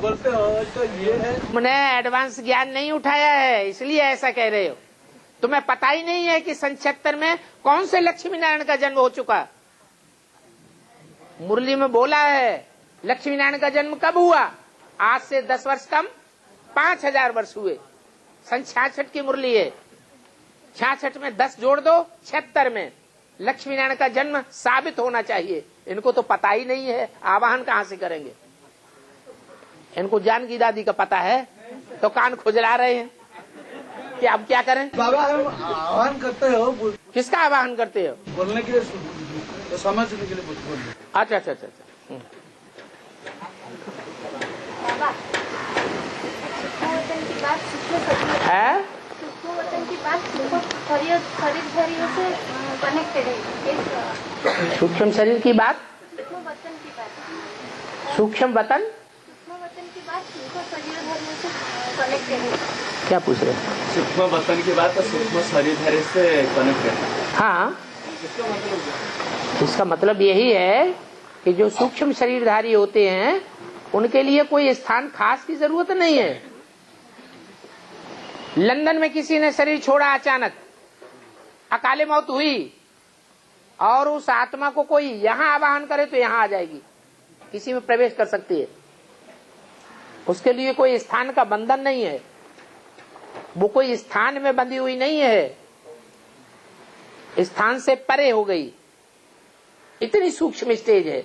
S6: बोलते हो तो ये है।
S1: तुमने एडवांस ज्ञान नहीं उठाया है, इसलिए ऐसा कह रहे हो। तुम्हें पता ही नहीं है कि 77 में कौन से लक्ष्मी नारायण का जन्म हो चुका। मुरली में बोला है लक्ष्मी नारायण का जन्म कब हुआ? आज से 10 वर्ष कम 5000 वर्ष हुए। सन 66 की मुरली है। 66 में 10 जोड़ दो, 76 में लक्ष्मी नारायण का जन्म साबित होना चाहिए। इनको तो पता ही नहीं है, आवाहन कहाँ से करेंगे? इनको जानकी दादी का पता है तो कान खुजला रहे हैं कि अब क्या करें।
S2: बाबा हम आह्वान करते हो,
S1: किसका आवाहन करते हो?
S2: बोलने के लिए, तो समझने के लिए बोलते।
S1: अच्छा अच्छा अच्छा अच्छा।
S3: बाबा, सूक्ष्म की बात
S1: है
S3: सूक्ष्म की बात शरीरधारियों से कनेक्टेड है।
S1: सूक्ष्म शरीर की बात,
S3: सूक्ष्म वतन की बात,
S1: सूक्ष्म वतन
S3: की बात शरीरधारियों से कनेक्टेड है।
S1: क्या पूछ रहे हैं?
S7: सूक्ष्म वतन की बात सूक्ष्म शरीरधारी से कनेक्ट है।
S1: हाँ, इसका मतलब यही है कि जो सूक्ष्म शरीरधारी होते हैं उनके लिए कोई स्थान खास की जरूरत नहीं है। लंदन में किसी ने शरीर छोड़ा, अचानक अकाले मौत हुई और उस आत्मा को कोई यहाँ आवाहन करे तो यहाँ आ जाएगी, किसी में प्रवेश कर सकती है। उसके लिए कोई स्थान का बंधन नहीं है, वो कोई स्थान में बंधी हुई नहीं है, स्थान से परे हो गई। इतनी सूक्ष्म स्टेज है।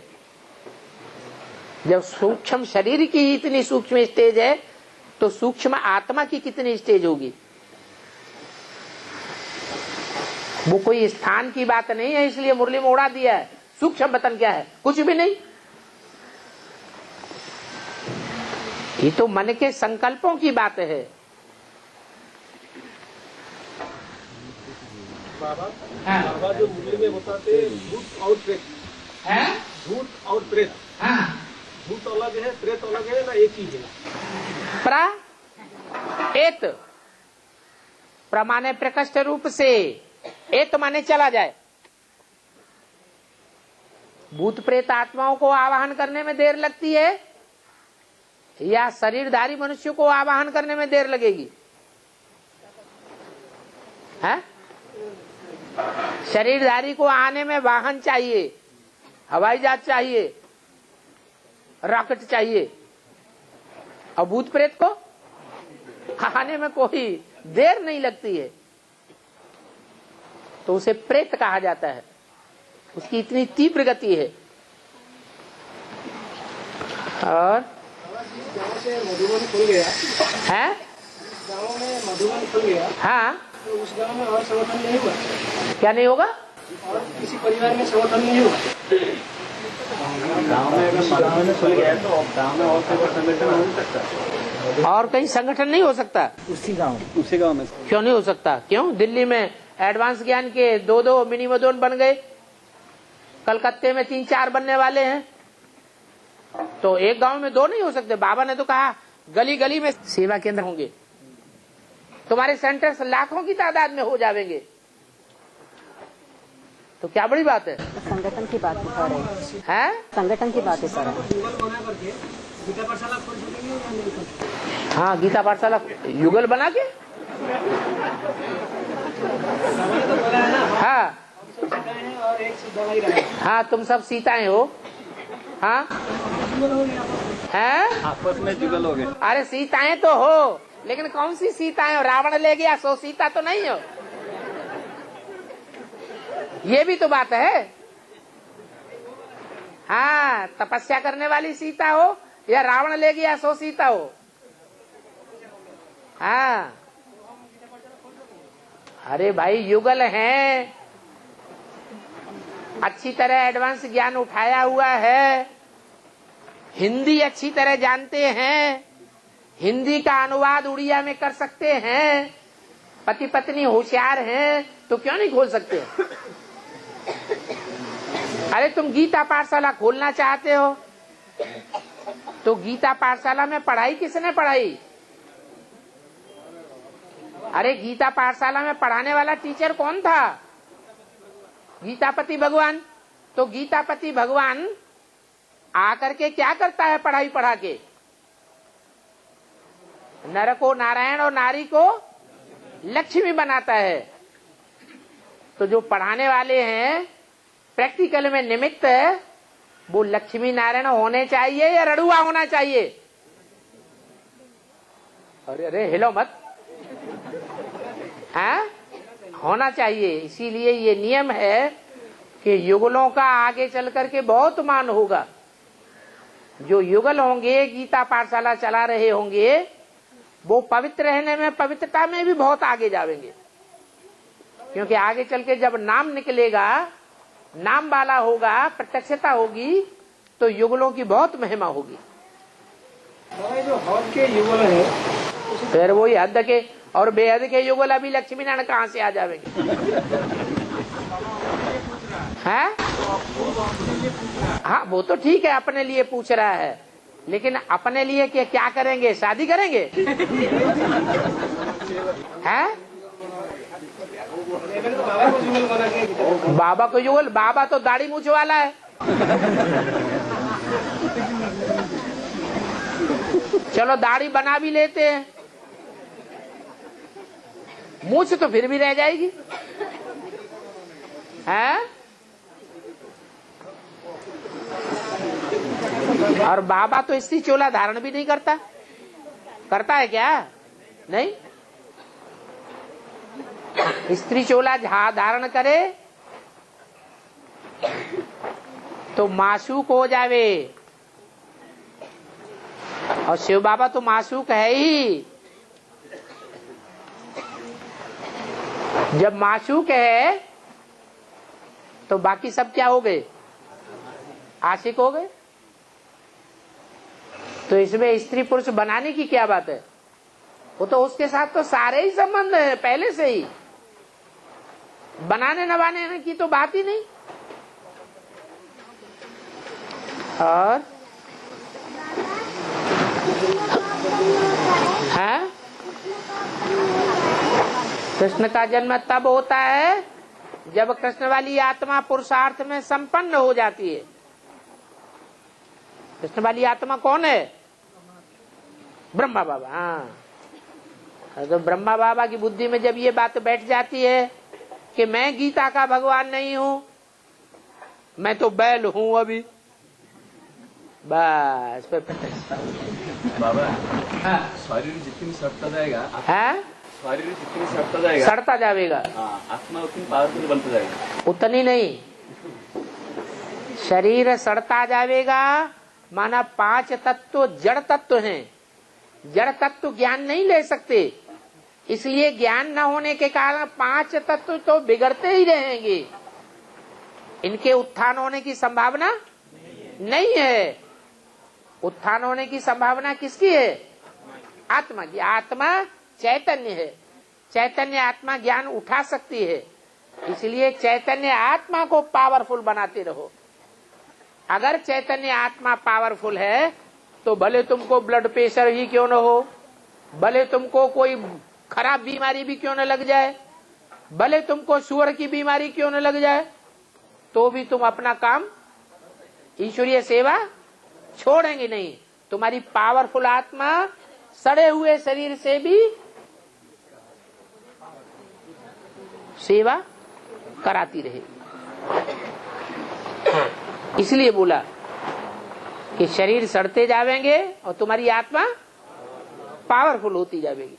S1: जब सूक्ष्म शरीर की ही इतनी सूक्ष्म स्टेज है तो सूक्ष्म आत्मा की कितनी स्टेज होगी? वो कोई स्थान की बात नहीं है, इसलिए मुरली में उड़ा दिया है। सूक्ष्म वतन क्या है? कुछ भी नहीं। ये तो मन के संकल्पों की बात है।
S6: बाबा जो मुरली में बताते भूत और प्रेत, भूत और प्रेत, भूत अलग है, प्रेत अलग है ना, एक ही है?
S1: एत प्रमाणे प्रकृष्ट रूप से, एत माने चला जाए। भूत प्रेत आत्माओं को आवाहन करने में देर लगती है या शरीरधारी मनुष्य को आवाहन करने में देर लगेगी? है? शरीरधारी को आने में वाहन चाहिए, हवाई जहाज चाहिए, रॉकेट चाहिए, और भूत प्रेत को आने में कोई देर नहीं लगती है, तो उसे प्रेत कहा जाता है। उसकी इतनी तीव्र गति है। और
S6: गाँव से मधुबन खुल गया
S1: है,
S6: गाँव में मधुबन खुल गया
S1: हाँ,
S6: तो उस गाँव में और संगठन नहीं हुआ?
S1: क्या नहीं होगा?
S6: और किसी परिवार में संगठन नहीं हुआ?
S7: गाँव में अगर मधुबन खुल गया तो गाँव में और कोई संगठन हो सकता है?
S1: और कहीं संगठन नहीं हो सकता?
S4: उसी गांव में
S1: क्यों नहीं हो सकता? क्यों? दिल्ली में एडवांस ज्ञान के 2 मिनी मधुबन बन गए, कलकत्ते में 3-4 बनने वाले हैं, तो एक गांव में 2 नहीं हो सकते? बाबा ने तो कहा गली गली में सेवा केंद्र होंगे, तुम्हारे सेंटर्स लाखों की तादाद में हो जाएंगे, तो क्या बड़ी बात है?
S8: संगठन की बात बता रहे
S1: हैं?
S8: संगठन की बात बता रहे
S6: गीता पाठशाला खोल सकेंगे या नहीं खोल सकेंगे?
S1: हाँ, गीता पाठशाला युगल बना के, हाँ
S6: और एक से दवाई रहा है।
S1: हाँ, तुम सब सीताएं हो। हाँ हैं?
S7: आपस में जुगल हो गए।
S1: अरे सीताएं तो हो, लेकिन कौन सी सीताएं हो? रावण ले गया सो सीता तो नहीं हो। ये भी तो बात है। हाँ, तपस्या करने वाली सीता हो या रावण ले गया सो सीता हो? हाँ, अरे भाई युगल हैं, अच्छी तरह एडवांस ज्ञान उठाया हुआ है, हिंदी अच्छी तरह जानते हैं, हिंदी का अनुवाद उड़िया में कर सकते हैं, पति पत्नी होशियार हैं, तो क्यों नहीं खोल सकते? अरे तुम गीता पाठशाला खोलना चाहते हो तो गीता पाठशाला में पढ़ाई किसने पढ़ाई? अरे गीता पाठशाला में पढ़ाने वाला टीचर कौन था? गीतापति भगवान। तो गीतापति भगवान आकर के क्या करता है पढ़ाई पढ़ा के? नर को नारायण और नारी को लक्ष्मी बनाता है। तो जो पढ़ाने वाले हैं प्रैक्टिकल में निमित्त है, वो लक्ष्मी नारायण होने चाहिए या रड़ुआ होना चाहिए? अरे अरे हिलो मत, हाँ होना चाहिए। इसीलिए ये नियम है कि युगलों का आगे चल करके बहुत मान होगा। जो युगल होंगे, गीता पाठशाला चला रहे होंगे, वो पवित्र रहने में, पवित्रता में भी बहुत आगे जाएंगे। क्योंकि आगे चल के जब नाम निकलेगा, नाम वाला होगा, प्रत्यक्षता होगी, तो युगलों की बहुत महिमा होगी।
S6: जो हद के युगल है,
S1: फिर वही हद के और बेहद के युगल अभी लक्ष्मी नारायण कहाँ से आ जाएंगे? हैं? हाँ वो तो ठीक है, अपने लिए पूछ रहा है, लेकिन अपने लिए क्या करेंगे? शादी करेंगे? हैं? बाबा को युगल? बाबा तो दाढ़ी मूछ वाला है। चलो दाढ़ी बना भी लेते हैं, मूछ तो फिर भी रह जाएगी। हैं? और बाबा तो स्त्री चोला धारण भी नहीं करता। करता है क्या? नहीं। स्त्री चोला धारण करे तो मासूक हो जावे, और शिव बाबा तो मासूक है ही। जब मासूक है तो बाकी सब क्या हो गए? आशिक हो गए। तो इसमें स्त्री पुरुष बनाने की क्या बात है? वो तो उसके साथ तो सारे ही संबंध है पहले से ही, बनाने नवाने की तो बात ही नहीं। और है कृष्ण का जन्म तब होता है जब कृष्ण वाली आत्मा पुरुषार्थ में संपन्न हो जाती है। कृष्ण वाली आत्मा कौन है? ब्रह्मा बाबा। हाँ, तो ब्रह्मा बाबा की बुद्धि में जब ये बात बैठ जाती है कि मैं गीता का भगवान नहीं हूँ, मैं तो बैल हूँ अभी, बस पे
S7: बाबा शरीर जितनी सड़ता जाएगा,
S1: है
S7: शरीर जितनी सड़ता जाएगा,
S1: सड़ता जाएगा,
S7: आत्मा उतनी पावरफुल बनता जाएगा।
S1: उतनी नहीं, शरीर सड़ता जाएगा। माना 5 तत्व जड़ तत्व हैं, जड़ तत्व ज्ञान नहीं ले सकते, इसलिए ज्ञान न होने के कारण 5 तत्व तो बिगड़ते ही रहेंगे। इनके उत्थान होने की संभावना नहीं है। उत्थान होने की संभावना किसकी है? आत्मा की। आत्मा चैतन्य है, चैतन्य आत्मा ज्ञान उठा सकती है, इसलिए चैतन्य आत्मा को पावरफुल बनाते रहो। अगर चैतन्य आत्मा पावरफुल है तो भले तुमको ब्लड प्रेशर ही क्यों न हो, भले तुमको कोई खराब बीमारी भी क्यों न लग जाए, भले तुमको शुगर की बीमारी क्यों न लग जाए, तो भी तुम अपना काम, ईश्वरीय सेवा छोड़ेंगे नहीं। तुम्हारी पावरफुल आत्मा सड़े हुए शरीर से भी सेवा कराती रहे। इसलिए बोला कि शरीर सड़ते जावेंगे और तुम्हारी आत्मा पावरफुल होती जाएगी।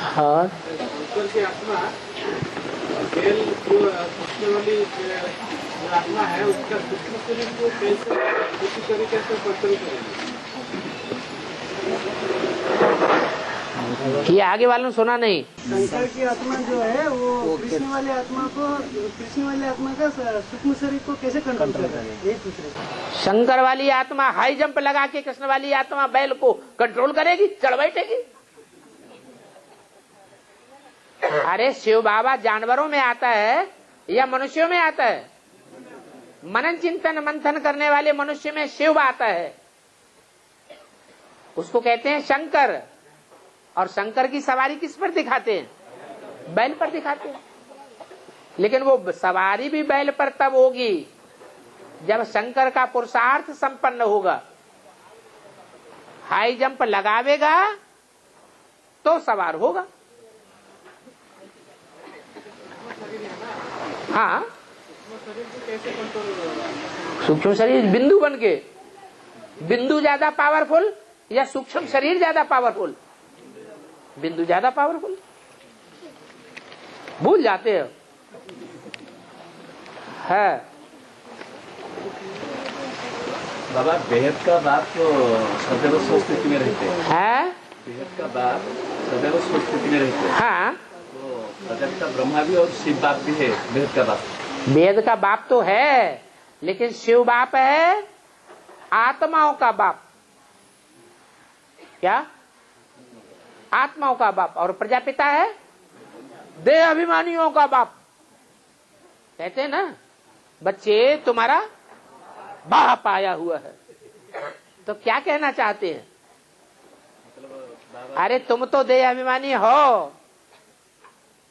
S1: हाँ,
S6: की आत्मा खेल जो सोचने वाली आत्मा है, उसका सूक्ष्म शरीर को कैसे किसी तरीके से पर्सन करेगी?
S1: ये आगे वालों ने सुना नहीं।
S2: शंकर की आत्मा जो है वो कृष्ण वाले आत्मा का सूक्ष्म शरीर को कैसे कंट्रोल करेगी?
S1: शंकर वाली आत्मा हाई जंप लगा के कृष्ण वाली आत्मा बैल को कंट्रोल करेगी, चढ़ बैठेगी। अरे शिव बाबा जानवरों में आता है या मनुष्यों में आता है? मनन चिंतन मंथन करने वाले मनुष्य में शिव आता है, उसको कहते हैं शंकर। और शंकर की सवारी किस पर दिखाते हैं? बैल पर दिखाते हैं। लेकिन वो सवारी भी बैल पर तब होगी जब शंकर का पुरुषार्थ संपन्न होगा। हाई जंप लगावेगा तो सवार होगा। हाँ, सूक्ष्म शरीर बिंदु बन के, बिंदु ज्यादा पावरफुल या सूक्ष्म शरीर ज्यादा पावरफुल? बिंदु ज्यादा पावरफुल। भूल जाते हो है।
S7: बाबा बेहद का बाप तो सदैव स्वस्थिति में रहते
S1: हैं।
S7: बेहद का बाप सदैव स्वस्थिति में रहते हैं।
S1: हाँ,
S7: तो प्रजापिता ब्रह्मा भी और शिव बाप भी है बेहद का बाप।
S1: वेद का बाप तो है, लेकिन शिव बाप है आत्माओं का बाप। क्या? आत्माओं का बाप। और प्रजापिता है देह अभिमानियों का बाप। कहते हैं ना, बच्चे तुम्हारा बाप आया हुआ है। तो क्या कहना चाहते हैं? अरे तुम तो देह अभिमानी हो,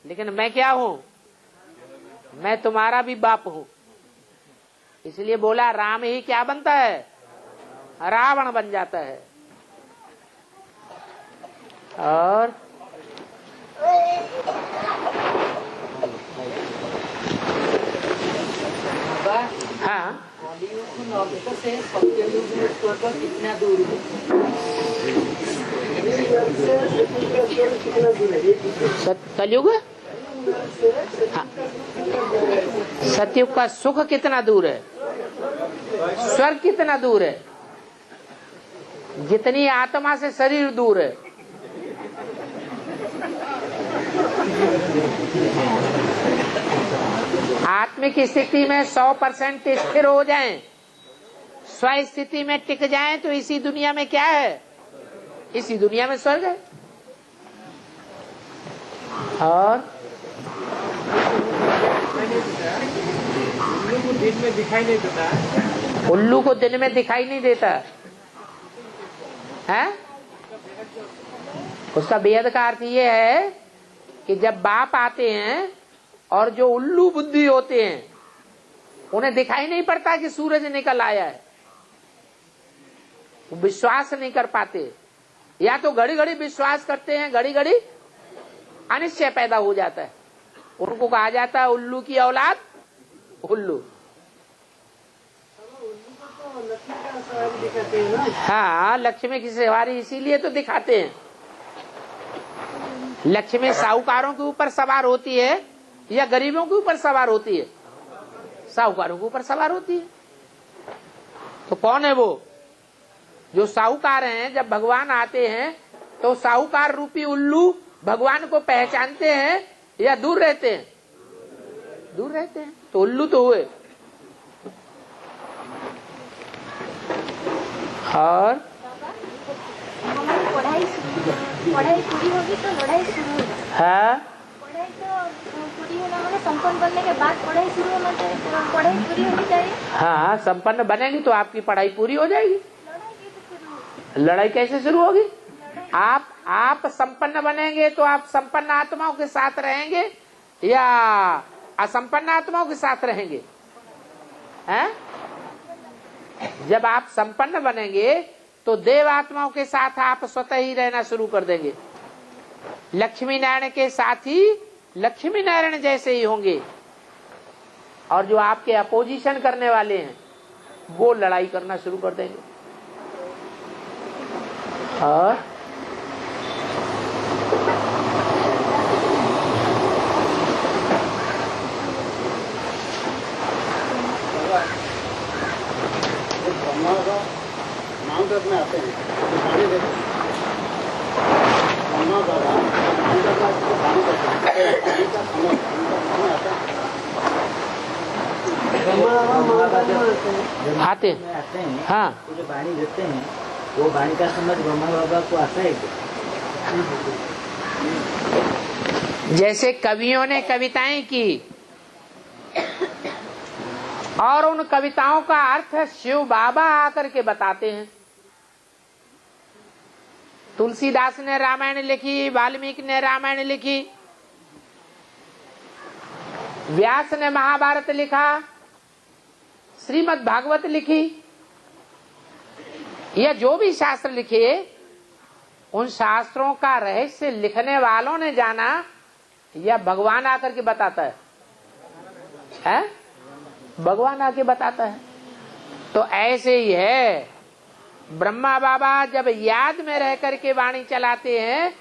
S1: लेकिन मैं क्या हूं? मैं तुम्हारा भी बाप हूं। इसलिए बोला राम ही क्या बनता है? रावण बन जाता है। और हाँ,
S8: से सत्ययुग में स्वर्ग कितना दूर है?
S1: कलयुग, हाँ, सतयुग का सुख कितना दूर है? स्वर्ग कितना दूर है? जितनी आत्मा से शरीर दूर है। आत्मिक स्थिति में 100% स्थिर हो जाएं, स्व स्थिति में टिक जाएं, तो इसी दुनिया में क्या है? इसी दुनिया में स्वर्ग है। और
S6: दिन में दिखाई नहीं देता।
S1: उल्लू को दिन में दिखाई नहीं देता है। उसका बेहद का अर्थ ये है कि जब बाप आते हैं और जो उल्लू बुद्धि होते हैं उन्हें दिखाई नहीं पड़ता कि सूरज निकल आया है, वो विश्वास नहीं कर पाते, या तो घड़ी घड़ी विश्वास करते हैं, घड़ी घड़ी अनिश्चय पैदा हो जाता है। उनको कहा जाता है उल्लू की औलाद उल्लू। हाँ, लक्ष्मी की सवारी इसीलिए तो दिखाते हैं। लक्ष्मी साहूकारों के ऊपर सवार होती है या गरीबों के ऊपर सवार होती है? साहूकारों के ऊपर सवार होती है। तो कौन है वो? जो साहूकार हैं। जब भगवान आते हैं तो साहूकार रूपी उल्लू भगवान को पहचानते हैं या दूर रहते हैं? दूर रहते हैं। तो उल्लू तो हुए। और
S3: हमारी पढ़ाई पूरी होगी तो लड़ाई शुरू होगी।
S1: हाँ,
S3: पढ़ाई तो पूरी होना मतलब संपन्न बनने के बाद पढ़ाई शुरू होना चाहिए। पढ़ाई पूरी होनी चाहिए।
S1: हाँ, संपन्न बनेगी तो आपकी पढ़ाई पूरी हो जाएगी। लड़ाई कैसे शुरू होगी? आप संपन्न बनेंगे तो आप संपन्न आत्माओं के साथ रहेंगे या असंपन्न आत्माओं के साथ रहेंगे? हैं? जब आप संपन्न बनेंगे तो देव आत्माओं के साथ आप स्वतः ही रहना शुरू कर देंगे। लक्ष्मी नारायण के साथ ही लक्ष्मी नारायण जैसे ही होंगे। और जो आपके अपोजिशन करने वाले हैं वो लड़ाई करना शुरू कर देंगे। और
S2: माउंट में आते हैं,
S6: ब्रह्मा बाबा अहमदाबाद को काम करते हैं, पानी का खनन आता है।
S1: आते
S4: आते हैं,
S1: हाँ
S4: तो जो वाणी देते हैं वो वाणी का समझ ब्रह्मा बाबा को आता है क्या?
S1: जैसे कवियों ने कविताएं की और उन कविताओं का अर्थ शिव बाबा आकर के बताते हैं। तुलसीदास ने रामायण लिखी, वाल्मीकि ने रामायण लिखी, व्यास ने महाभारत लिखा, श्रीमद् भागवत लिखी, या जो भी शास्त्र लिखे, उन शास्त्रों का रहस्य लिखने वालों ने जाना या भगवान आकर के बताता है? भगवान आके बताता है। तो ऐसे ही है, ब्रह्मा बाबा जब याद में रह करके वाणी चलाते हैं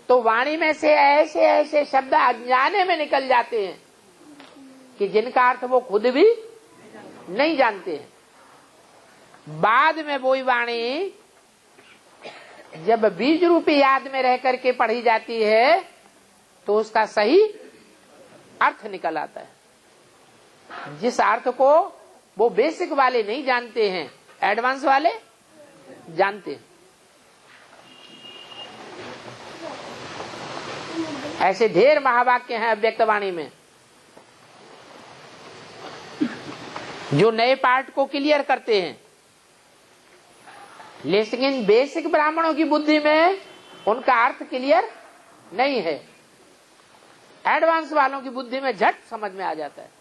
S1: तो वाणी में से ऐसे ऐसे शब्द अनजाने में निकल जाते हैं कि जिनका अर्थ वो खुद भी नहीं जानते हैं। बाद में वही वाणी जब बीज रूपी याद में रह करके पढ़ी जाती है तो उसका सही अर्थ निकल आता है। जिस अर्थ को वो बेसिक वाले नहीं जानते हैं, एडवांस वाले जानते हैं। ऐसे ढेर महावाक्य हैं अव्यक्तवाणी में जो नए पार्ट को क्लियर करते हैं, लेकिन बेसिक ब्राह्मणों की बुद्धि में उनका अर्थ क्लियर नहीं है। एडवांस वालों की बुद्धि में झट समझ में आ जाता है।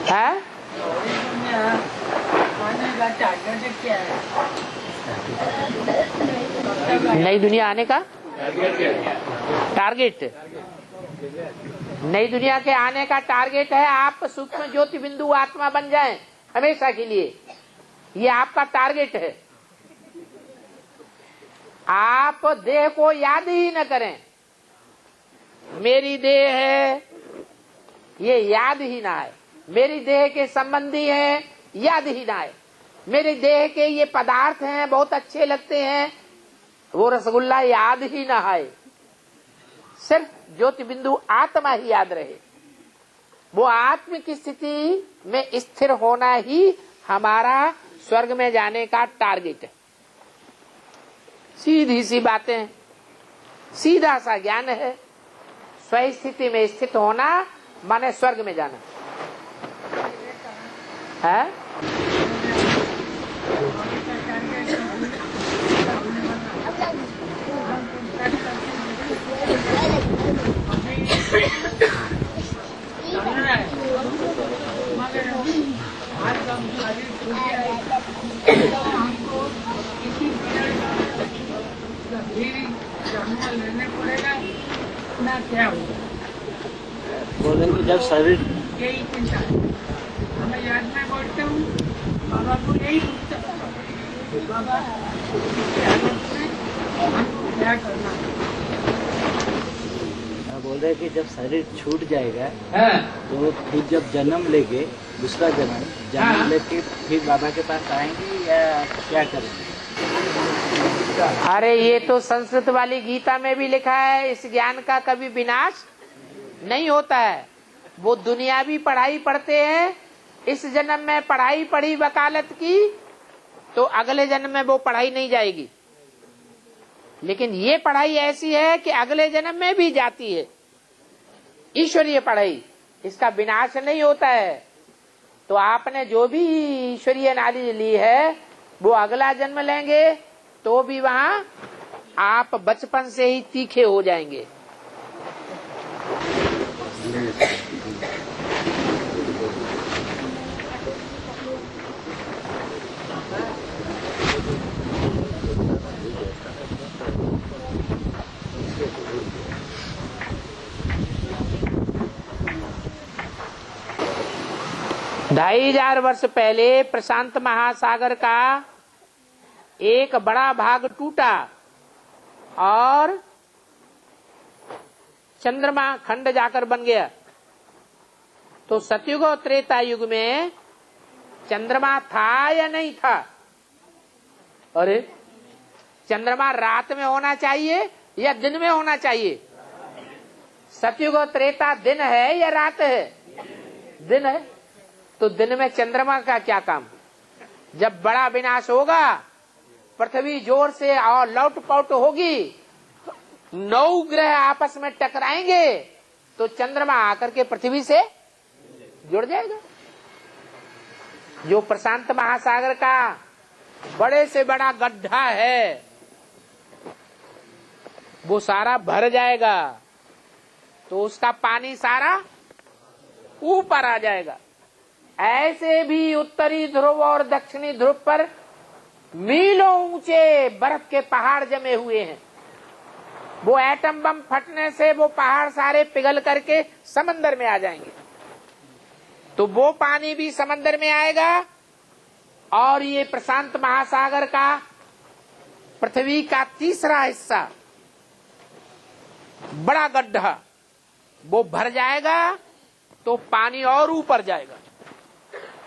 S1: है? नई दुनिया आने का टारगेट, नई दुनिया के आने का टारगेट है आप सूक्ष्म ज्योति बिंदु आत्मा बन जाएं हमेशा के लिए। ये आपका टारगेट है। आप देह को याद ही न करें, मेरी देह है ये याद ही ना आए, मेरी देह के संबंधी हैं याद ही ना आए, मेरे देह के ये पदार्थ हैं बहुत अच्छे लगते हैं, वो रसगुल्ला याद ही ना आए। सिर्फ ज्योति बिंदु आत्मा ही याद रहे। वो आत्मिक स्थिति में स्थिर होना ही हमारा स्वर्ग में जाने का टारगेट है। सीधी सी बातें, सीधा सा ज्ञान है। स्व स्थिति में स्थित होना माने स्वर्ग में जाना है।
S4: बोल रहे कि जब शरीर
S9: यही चिंता है। मैं याद में बोलता हूँ बाबा को यही पूछता बाबा क्या करना।
S4: बोल रहे कि जब शरीर छूट जाएगा तो फिर जब जन्म लेके दूसरा जन्म लेके फिर बाबा के पास आएंगे या क्या करेंगे?
S1: अरे ये तो संस्कृत वाली गीता में भी लिखा है, इस ज्ञान का कभी विनाश नहीं होता है। वो दुनियावी पढ़ाई पढ़ते हैं, इस जन्म में पढ़ाई पढ़ी वकालत की तो अगले जन्म में वो पढ़ाई नहीं जाएगी। लेकिन ये पढ़ाई ऐसी है कि अगले जन्म में भी जाती है। ईश्वरीय पढ़ाई, इसका विनाश नहीं होता है। तो आपने जो भी ईश्वरीय नॉलेज ली है वो अगला जन्म लेंगे तो भी वहाँ आप बचपन से ही तीखे हो जाएंगे। ढाई हजार वर्ष पहले प्रशांत महासागर का एक बड़ा भाग टूटा और चंद्रमा खंड जाकर बन गया। तो सतयुग और त्रेता युग में चंद्रमा था या नहीं था? अरे चंद्रमा रात में होना चाहिए या दिन में होना चाहिए? सतयुग और त्रेता दिन है या रात है? दिन है। तो दिन में चंद्रमा का क्या काम? जब बड़ा विनाश होगा, पृथ्वी जोर से और लौट पाउट होगी, 9 ग्रह आपस में टकराएंगे, तो चंद्रमा आकर के पृथ्वी से जुड़ जाएगा। जो प्रशांत महासागर का बड़े से बड़ा गड्ढा है, वो सारा भर जाएगा, तो उसका पानी सारा ऊपर आ जाएगा। ऐसे भी उत्तरी ध्रुव और दक्षिणी ध्रुव पर मीलों ऊंचे बर्फ के पहाड़ जमे हुए हैं। वो एटम बम फटने से वो पहाड़ सारे पिघल करके समंदर में आ जाएंगे, तो वो पानी भी समंदर में आएगा। और ये प्रशांत महासागर का पृथ्वी का तीसरा हिस्सा, बड़ा गड्ढा, वो भर जाएगा, तो पानी और ऊपर जाएगा,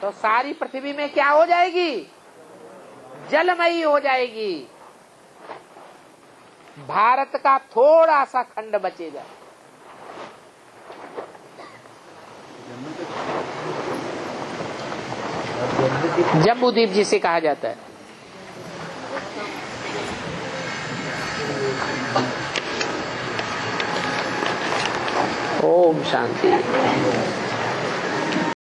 S1: तो सारी पृथ्वी में क्या हो जाएगी? जलमयी हो जाएगी। भारत का थोड़ा सा खंड बचेगा। जम्बूद्वीप जिसे कहा जाता है। ओम शांति।